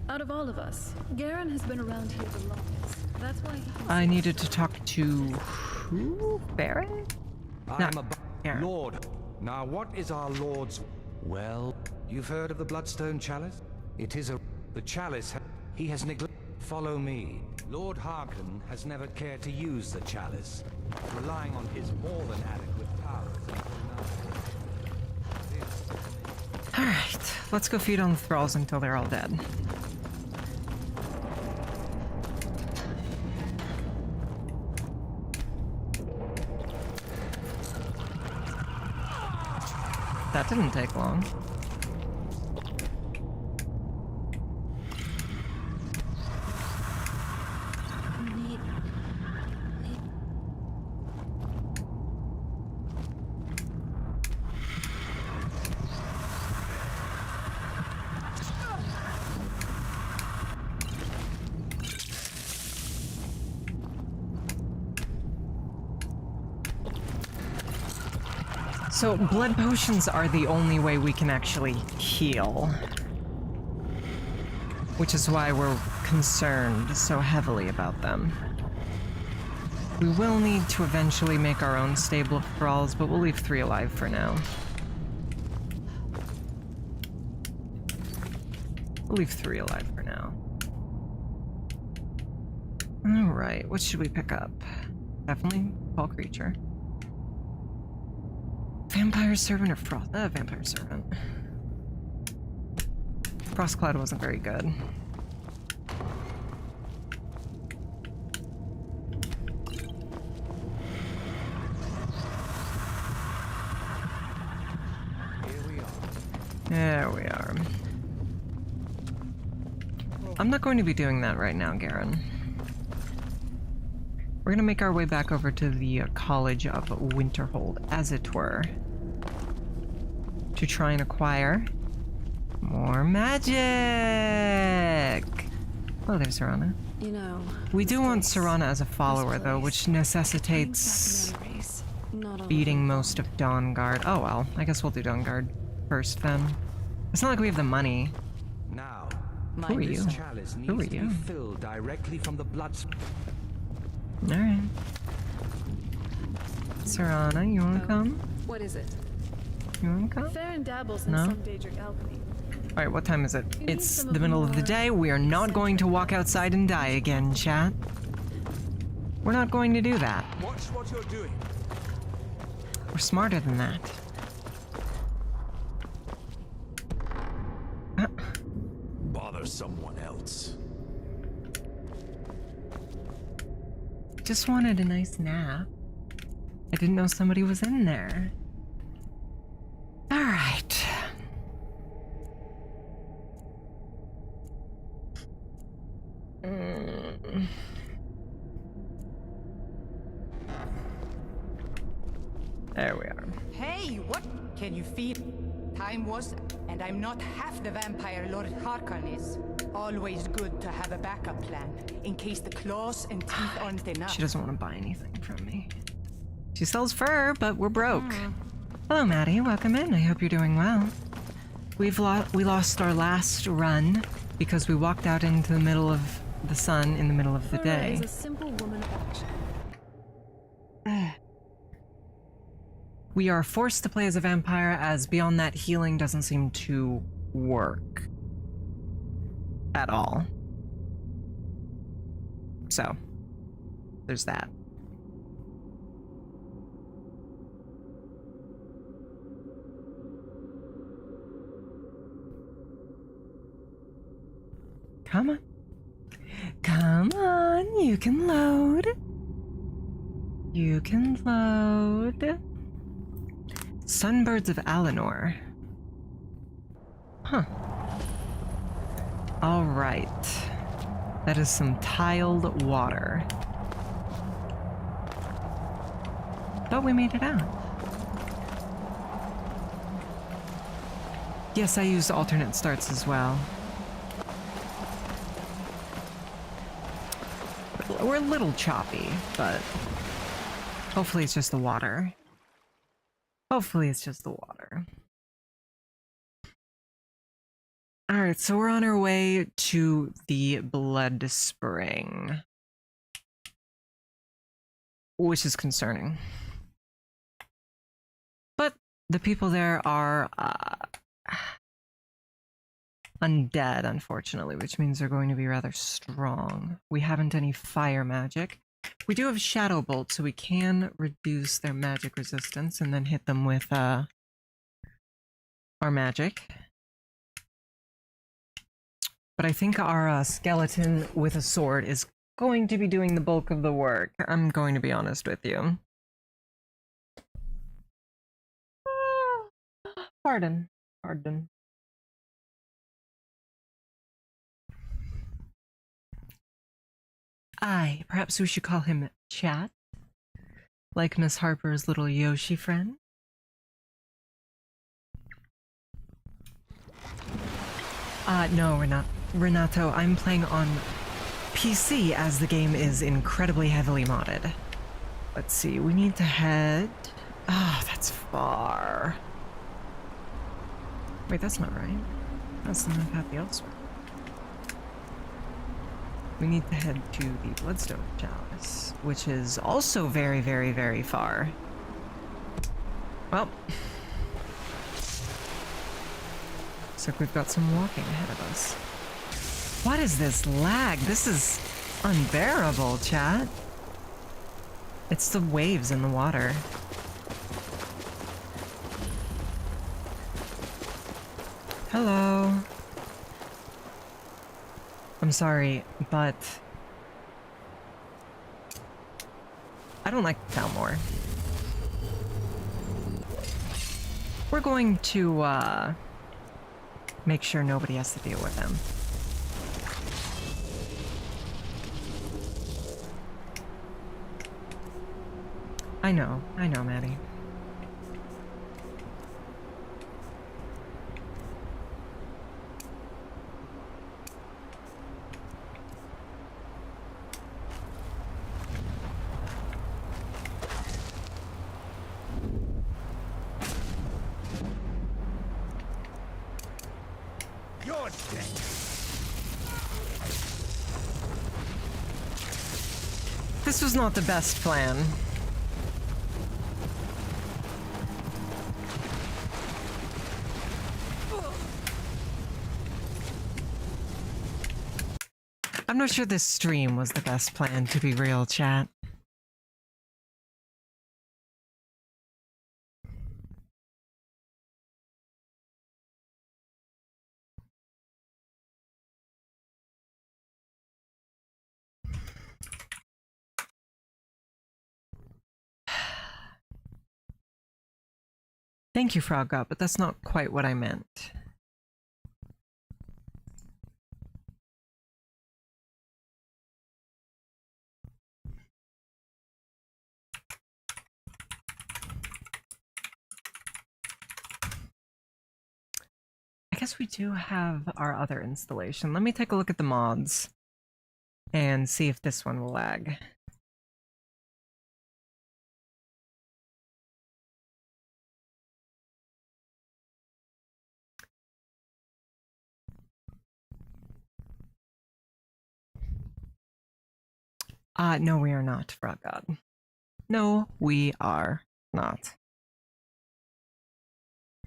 Out of all of us, Garen has been around here the longest. That's why he can I needed to talk to... who? Baron? I'm No, a Garen. lord. Now what is our lord's... Well, you've heard of the Bloodstone Chalice? It is a... The chalice... He has neglected... Follow me. Lord Harkon has never cared to use the chalice, relying on his more than adequate powers until now. Alright, let's go feed on the thralls until they're all dead. That didn't take long. So, blood potions are the only way we can actually heal. Which is why we're concerned so heavily about them. We will need to eventually make our own stable of thralls, but we'll leave 3 alive for now. We'll leave 3 alive for now. Alright, what should we pick up? Definitely Call Creature. Vampire Servant or Frost? Vampire Servant. Frostcloud wasn't very good. Here we are. There we are. I'm not going to be doing that right now, Garen. We're gonna make our way back over to the College of Winterhold, as it were, to try and acquire more magic. Oh, there's Serana. You know, We do want Serana as a follower, though, which necessitates beating most of Dawnguard. Oh well, I guess we'll do Dawnguard first then. It's not like we have the money. Now, Who are you? this chalice Who are needs to you? be filled directly from the blood. Alright. Serana, you wanna come? What is it? You wanna come? Farron dabbles in No? some Daedric alchemy. Alright, what time is it? You need It's some the of middle of the more day. We are not going to walk outside and die again, chat. We're not going to do that. Watch what you're doing. We're smarter than that. Bother someone else. Just wanted a nice nap. I didn't know somebody was in there. Alright. There we are. Hey, what? Can you feel? Time was, and I'm not half the vampire Lord Harkon is. Always good to have a backup plan, in case the claws and teeth aren't enough. She doesn't want to buy anything from me. She sells fur, but we're broke. Hello, Maddie. Welcome in. I hope you're doing well. We lost our last run because we walked out into the middle of the sun in the middle of the Hera day. is a simple woman of action. We are forced to play as a vampire, as beyond that, healing doesn't seem to work at all. So, there's that. Come on. Come on, you can load. You can load. Sunbirds of Alinor. Huh. All right. That is some tiled water. But we made it out. Yes, I used alternate starts as well. We're a little choppy, but hopefully it's just the water. Hopefully it's just the water. Alright, so we're on our way to the Blood Spring, which is concerning. But the people there are undead, unfortunately, which means they're going to be rather strong. We haven't any fire magic. We do have Shadow Bolt, so we can reduce their magic resistance and then hit them with our magic. But I think our skeleton with a sword is going to be doing the bulk of the work. I'm going to be honest with you. Pardon. Pardon. Aye, perhaps we should call him Chat? Like Miss Harper's little Yoshi friend? No, Renato, I'm playing on PC as the game is incredibly heavily modded. Let's see, we need to head... Ah, that's far. Wait, that's not right. That's the path elsewhere. We need to head to the Bloodstone Chalice, which is also very, very, very far. Well... looks like we've got some walking ahead of us. What is this lag? This is unbearable, chat. It's the waves in the water. Hello. I'm sorry, but I don't like Falmore. We're going to, make sure nobody has to deal with him. I know, Maddie. This was not the best plan. I'm not sure this stream was the best plan, to be real, chat. Thank you, Frog God, but that's not quite what I meant. I guess we do have our other installation. Let me take a look at the mods and see if this one will lag. No, we are not, Frog God. No, we are not.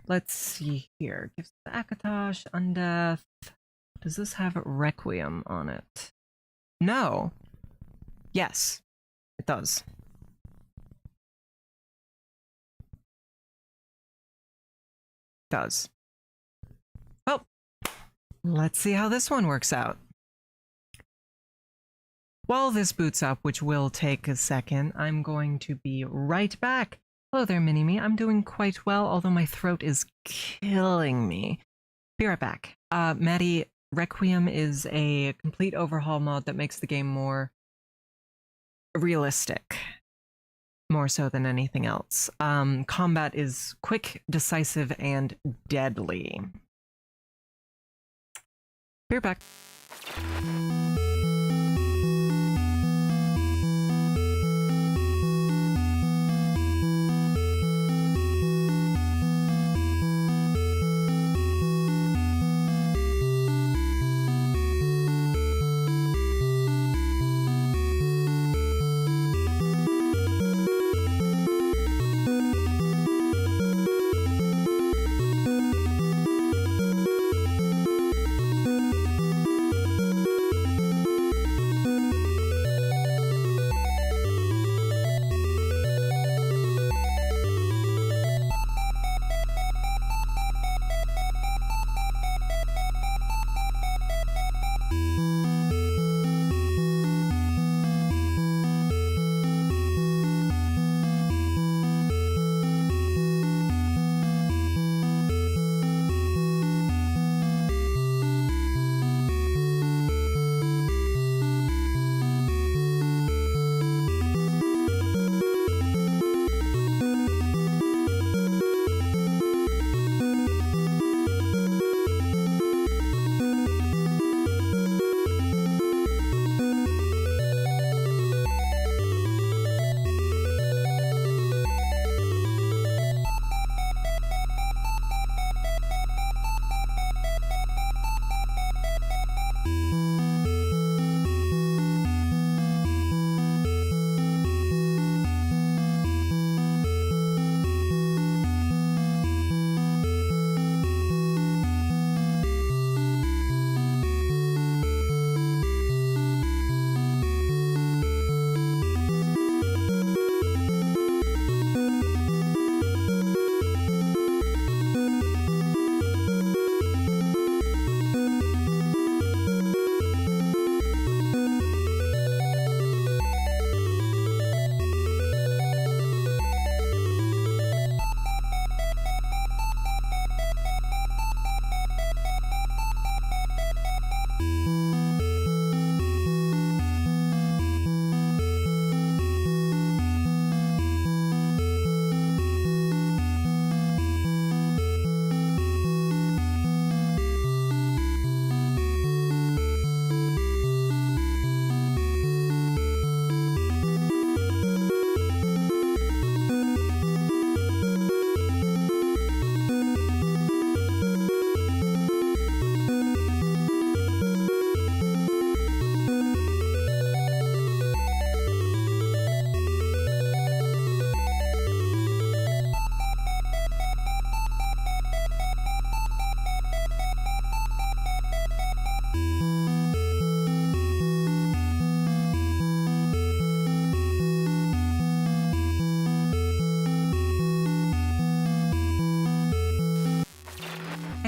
Let's see here. Gives the Akatosh, Undeath. Does this have Requiem on it? No. Yes, it does. Does. Well, let's see how this one works out. While this boots up, which will take a second, I'm going to be right back. Hello there, Mini-Me. I'm doing quite well, although my throat is killing me. Be right back. Maddie, Requiem is a complete overhaul mod that makes the game more realistic. More so than anything else. Combat is quick, decisive, and deadly. Be right back.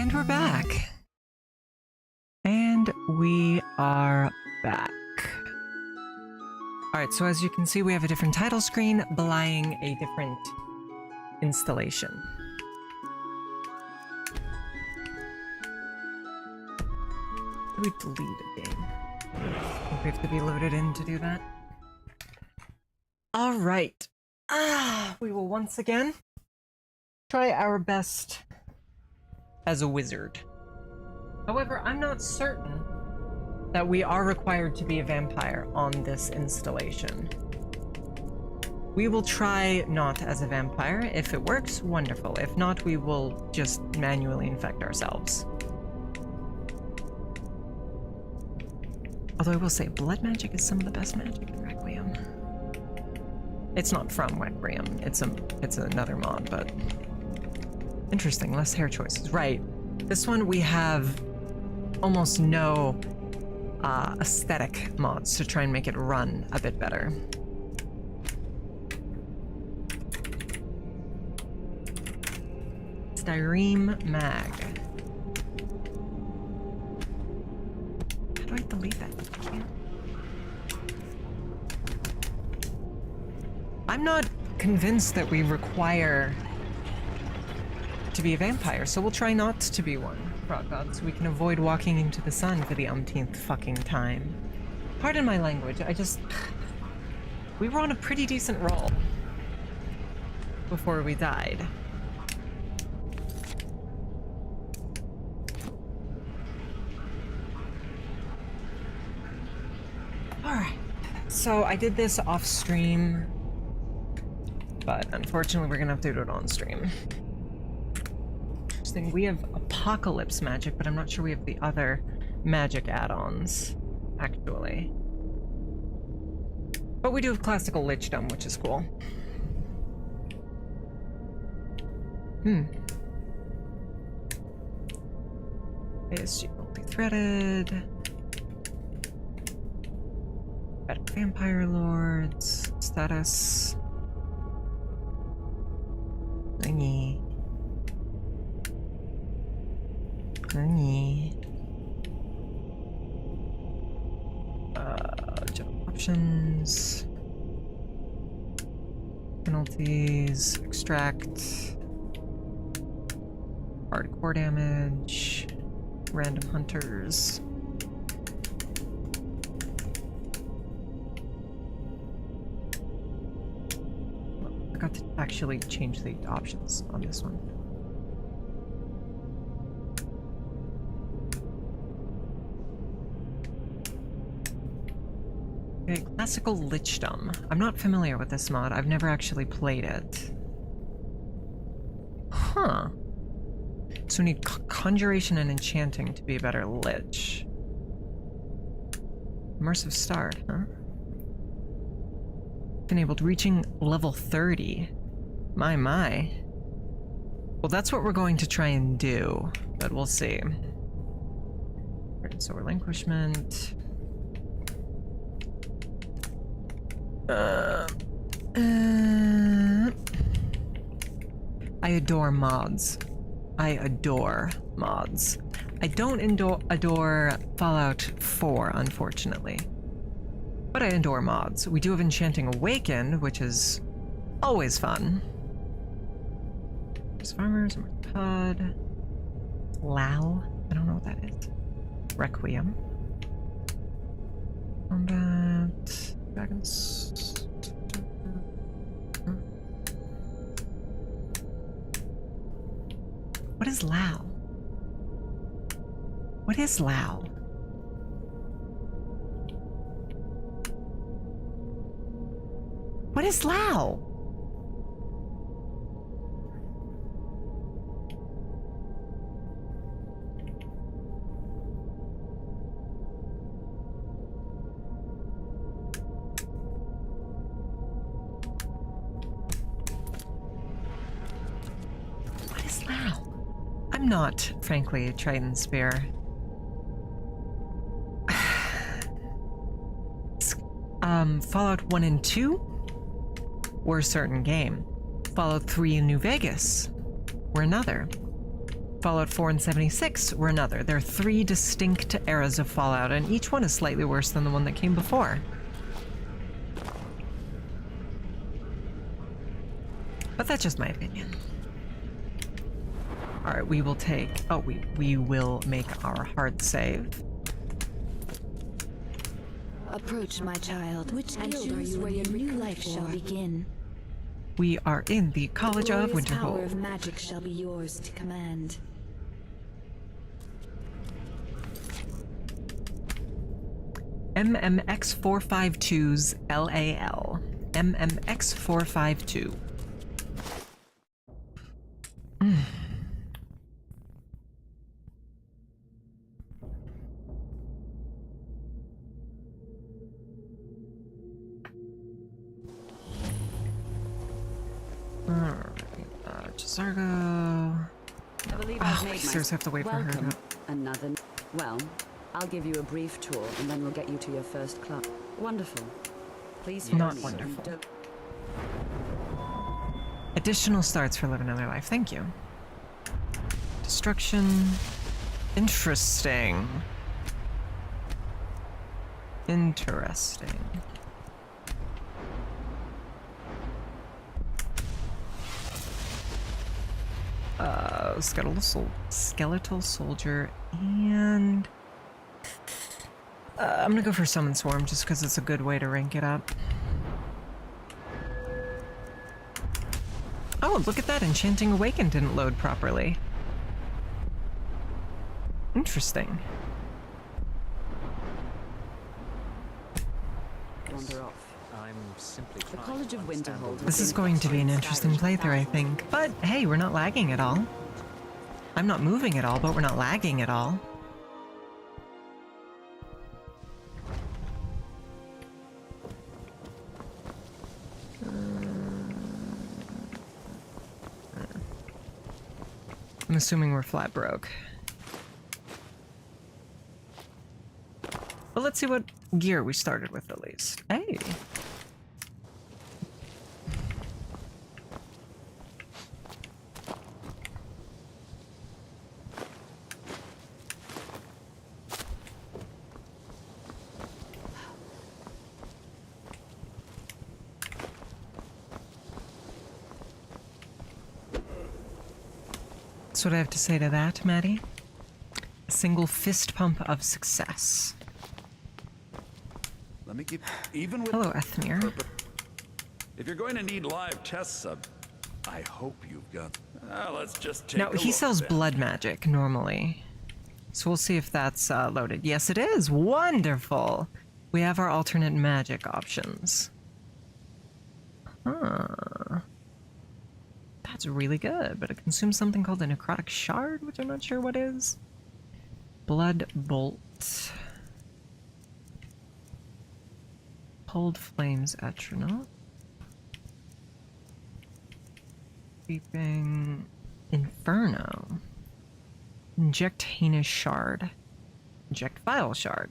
And we're back. And we are back. Alright, so as you can see, we have a different title screen belying a different installation. How do we delete a game? I think we have to be loaded in to do that. Alright. We will once again try our best as a wizard. However, I'm not certain that we are required to be a vampire on this installation. We will try not as a vampire. If it works, wonderful. If not, we will just manually infect ourselves. Although I will say, blood magic is some of the best magic in Requiem. It's not from Requiem. It's another mod, but interesting. Less hair choices. Right. This one we have almost no aesthetic mods to try and make it run a bit better. Skyrim mag. How do I delete that? I'm not convinced that we require to be a vampire, so we'll try not to be one. Rock God, so we can avoid walking into the sun for the umpteenth fucking time. Pardon my language, we were on a pretty decent roll before we died. Alright, so I did this off stream, but unfortunately we're gonna have to do it on stream. We have apocalypse magic, but I'm not sure we have the other magic add-ons, actually. But we do have classical lichdom, which is cool. ASG multi-threaded. Vampire lords. Status. Thingy. Jump options, penalties, extract, hardcore damage, random hunters. I forgot to actually change the options on this one. Okay, classical lichdom. I'm not familiar with this mod. I've never actually played it. Huh. So we need conjuration and enchanting to be a better lich. Immersive start, huh? Enabled reaching level 30. My. Well, that's what we're going to try and do, but we'll see. So relinquishment. I adore mods. I adore mods. I don't adore Fallout 4, unfortunately. But I adore mods. We do have Enchanting Awakened, which is always fun. There's Farmers, Pud, Lao. I don't know what that is. Requiem. Combat. Dragons. What is Lao? What is Lao? What is Lao? I'm not, frankly, a Triton Spear. Fallout 1 and 2 were a certain game. Fallout 3 and New Vegas were another. Fallout 4 and 76 were another. There are 3 distinct eras of Fallout, and each one is slightly worse than the one that came before. But that's just my opinion. Alright, we will take... Oh, we will make our hard save. Approach, my child, and choose where your new life shall begin. We are in the College of The power Winterhold. of magic shall be yours to command. MMX452's LAL. MMX452. Jazargo. I believe I've made we seriously have to wait for her Welcome. to... Another. Well, I'll give you a brief tour, and then we'll get you to your first club. Wonderful. Please. Not follow me. wonderful. Don't- Additional starts for Live Another Life. Thank you. Destruction. Interesting. Interesting. Skeletal soldier, and I'm gonna go for Summon Swarm just because it's a good way to rank it up. Oh, look at that! Enchanting Awaken didn't load properly. Interesting. Wander off. I'm simply The College of Winterhold. This is going to be an interesting playthrough, I think. But hey, we're not lagging at all. I'm not moving at all, but we're not lagging at all. I'm assuming we're flat broke. But let's see what gear we started with at least. Hey! That's what I have to say to that, Maddie. A single fist pump of success. Let me keep even with. Hello, Ethnir. If you're going to need live test sub, I hope you've got. Let's just take. Now, he sells blood magic normally, so we'll see if that's loaded. Yes, it is. Wonderful. We have our alternate magic options. Huh. That's really good, but it consumes something called a necrotic shard, which I'm not sure what is. Blood bolt. Cold flames atronach. Creeping inferno. Inject heinous shard. Inject vile shard.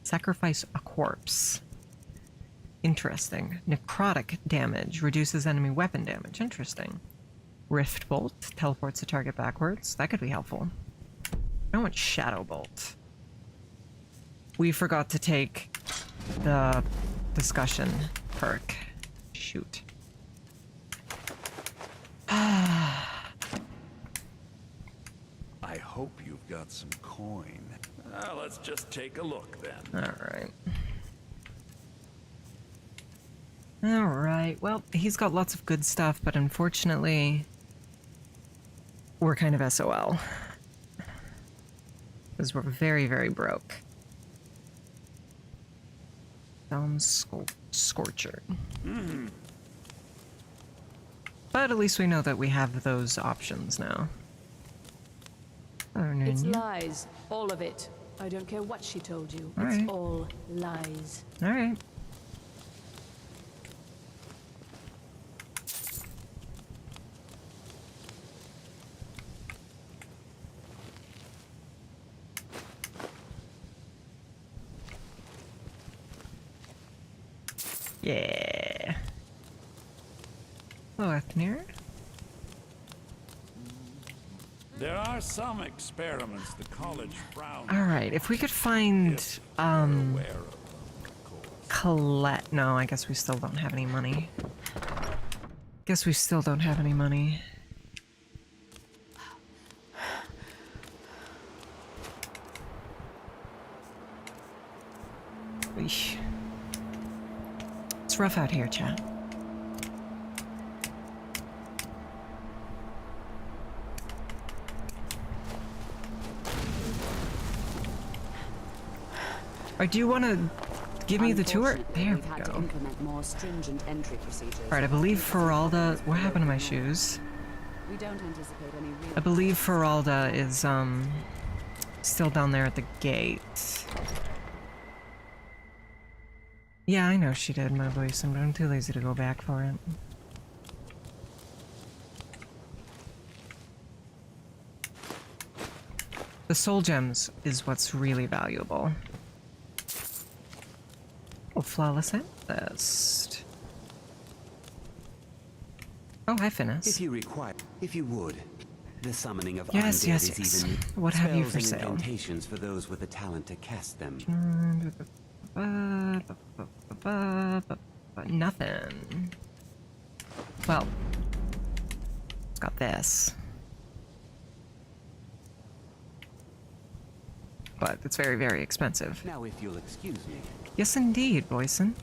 Sacrifice a corpse. Interesting. Necrotic damage. Reduces enemy weapon damage. Interesting. Rift Bolt. Teleports the target backwards. That could be helpful. I want Shadow Bolt. We forgot to take the discussion perk. Shoot. I hope you've got some coin. Let's just take a look then. Alright. Alright, well, he's got lots of good stuff, but unfortunately, we're kind of SOL. Because we're very, very broke. Scorcher. But at least we know that we have those options now. It's lies. All of it. I don't care what she told you. It's all lies. Alright. Yeah. Hello, Ethnir. There are some experiments the college frowns. All right, if we could find Colette. No, I guess we still don't have any money. Guess we still don't have any money. Eesh. It's rough out here, chat. Or do you want to give me the tour? There we go. Alright, I believe Feralda... What happened to my shoes? We don't anticipate any real... I believe Feralda is, still down there at the gate. Yeah, I know she did, my voice, but I'm too lazy to go back for it. The soul gems is what's really valuable. Oh, flawless amethyst. Oh, hi, Finnis. If you would, the summoning of yes, undead yes, is yes. even What have you spells for and sale? incantations for those with the talent to cast them. Nothing. Well, got this. But it's very, very expensive. Now, if you'll excuse me. Yes, indeed, Boyson.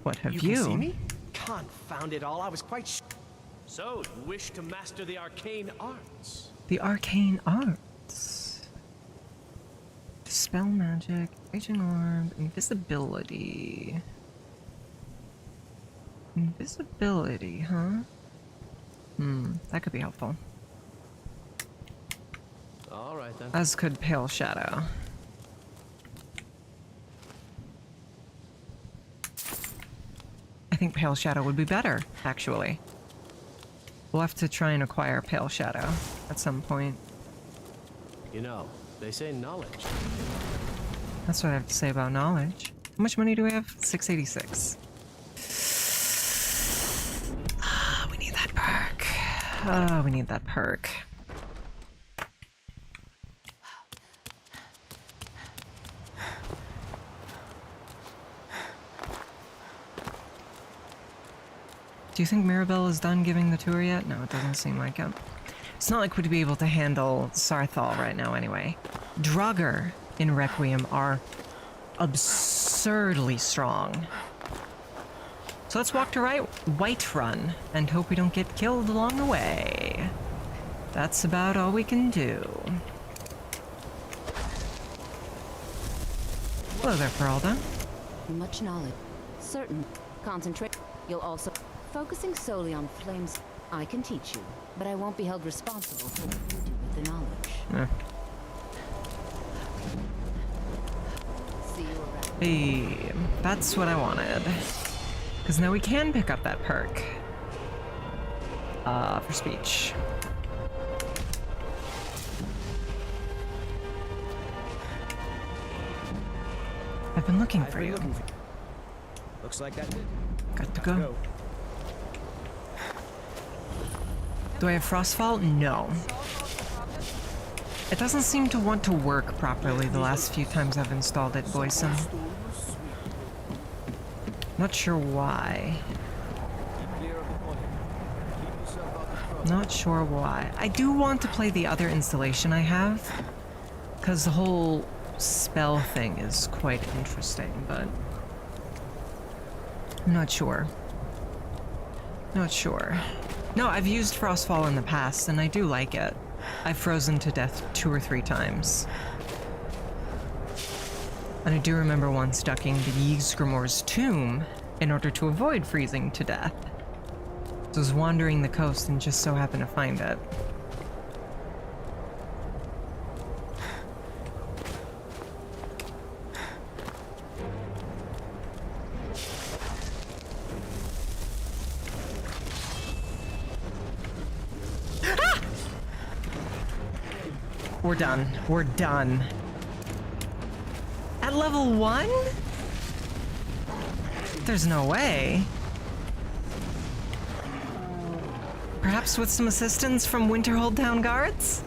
What have you? Can see me? Confound it all, I was quite So, you wish to master the arcane arts? The arcane arts. Dispel magic, raging orb, invisibility. Invisibility, huh? That could be helpful. Alright then. As could Pale Shadow. I think Pale Shadow would be better, actually. We'll have to try and acquire Pale Shadow at some point. You know, they say knowledge. That's what I have to say about knowledge. How much money do we have? 686. Ah, we need that perk. Oh, we need that perk. Do you think Mirabelle is done giving the tour yet? No, it doesn't seem like it. It's not like we'd be able to handle Sarthal right now anyway. Draugr in Requiem are absurdly strong. So let's walk to Whiterun and hope we don't get killed along the way. That's about all we can do. Hello there, Feralda. Much knowledge. Certain. Concentrate. You'll also... Focusing solely on flames, I can teach you, but I won't be held responsible for what you do with the knowledge. See you around. Hey, that's what I wanted. Because now we can pick up that perk. For speech. I've been looking for you. Looks like that did. Got to go. Do I have Frostfall? No. It doesn't seem to want to work properly the last few times I've installed it, Boyson. Not sure why. Not sure why. I do want to play the other installation I have, because the whole spell thing is quite interesting, but I'm not sure. Not sure. No, I've used Frostfall in the past, and I do like it. I've frozen to death 2 or 3 times. And I do remember once ducking the Yggrimor's tomb in order to avoid freezing to death. So I was wandering the coast and just so happened to find it. We're done. We're done. At level 1? There's no way. Perhaps with some assistance from Winterhold Town guards?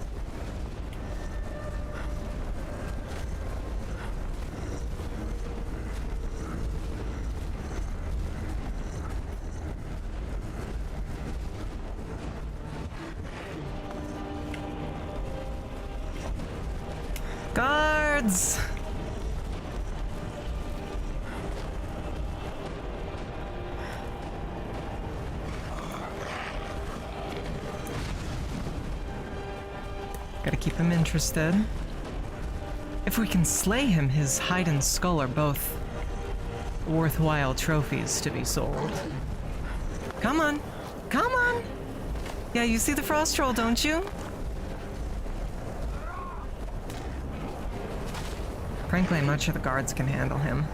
Guards! Gotta keep him interested. If we can slay him, his hide and skull are both worthwhile trophies to be sold. Come on! Come on! Yeah, you see the frost troll, don't you? Frankly, I'm not sure the guards can handle him.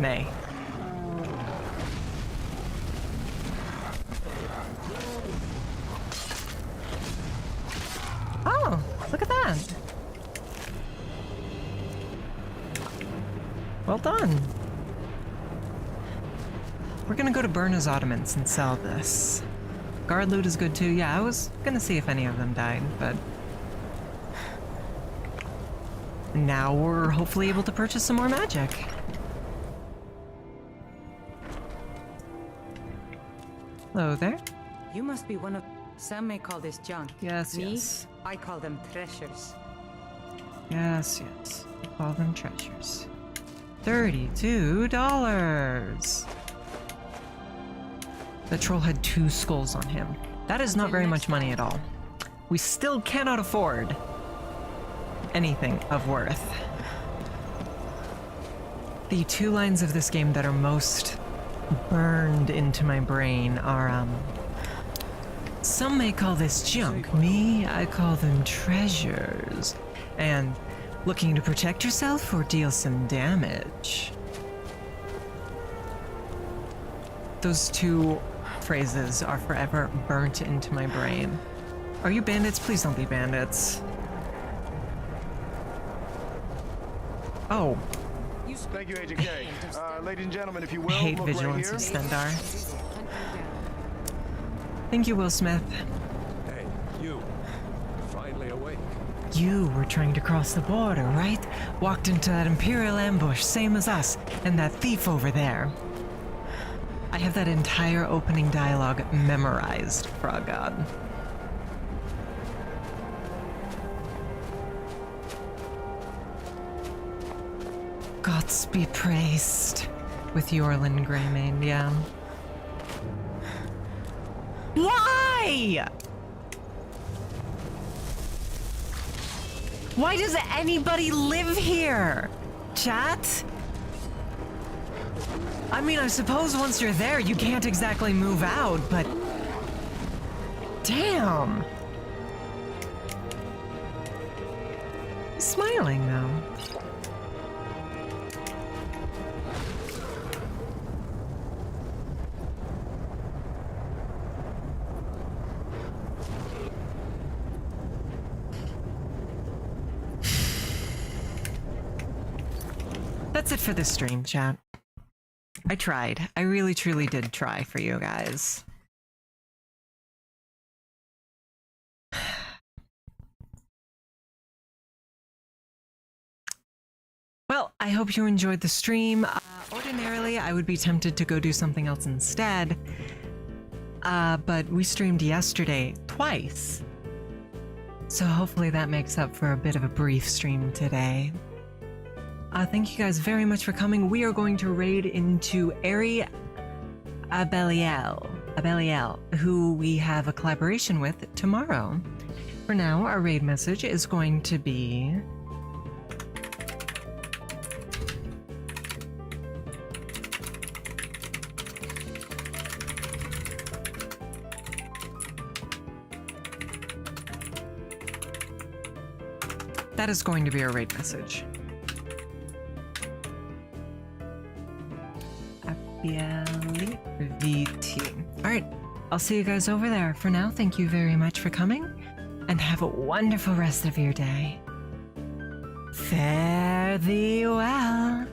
Nay. Oh, look at that. Well done. We're gonna go to Burna's Ottomans and sell this. Guard loot is good too. Yeah, I was gonna see if any of them died, but now we're hopefully able to purchase some more magic. Hello there. You must be one of... Some may call this junk. Yes, Me, yes. I call them treasures. Yes, yes. We call them treasures. $32. The troll had 2 skulls on him. That is not very much money at all. We still cannot afford anything of worth. The 2 lines of this game that are most burned into my brain are, some may call this junk. Me, I call them treasures. And looking to protect yourself or deal some damage. Those 2 phrases are forever burnt into my brain. Are you bandits? Please don't be bandits. Oh. Thank you, Agent K. Ladies and gentlemen, if you will, I hate look vigilance right of here. Stendar. Thank you, Will Smith. Hey, you. Finally awake. You were trying to cross the border, right? Walked into that Imperial ambush, same as us, and that thief over there. I have that entire opening dialogue memorized, Frog God. Gods be praised. With Yorlin Greymane, yeah. Why? Why does anybody live here? Chat? I mean, I suppose once you're there, you can't exactly move out, but... Damn! He's smiling, though. That's it for this stream, chat. I tried. I really truly did try for you guys. Well, I hope you enjoyed the stream. Ordinarily, I would be tempted to go do something else instead. But we streamed yesterday twice. So hopefully that makes up for a bit of a brief stream today. Thank you guys very much for coming. We are going to raid into Ari Abeliel, who we have a collaboration with tomorrow. For now, our raid message is going to be... That is going to be our raid message. VT. Alright, I'll see you guys over there. For now, thank you very much for coming. and have a wonderful rest of your day. Fare thee well.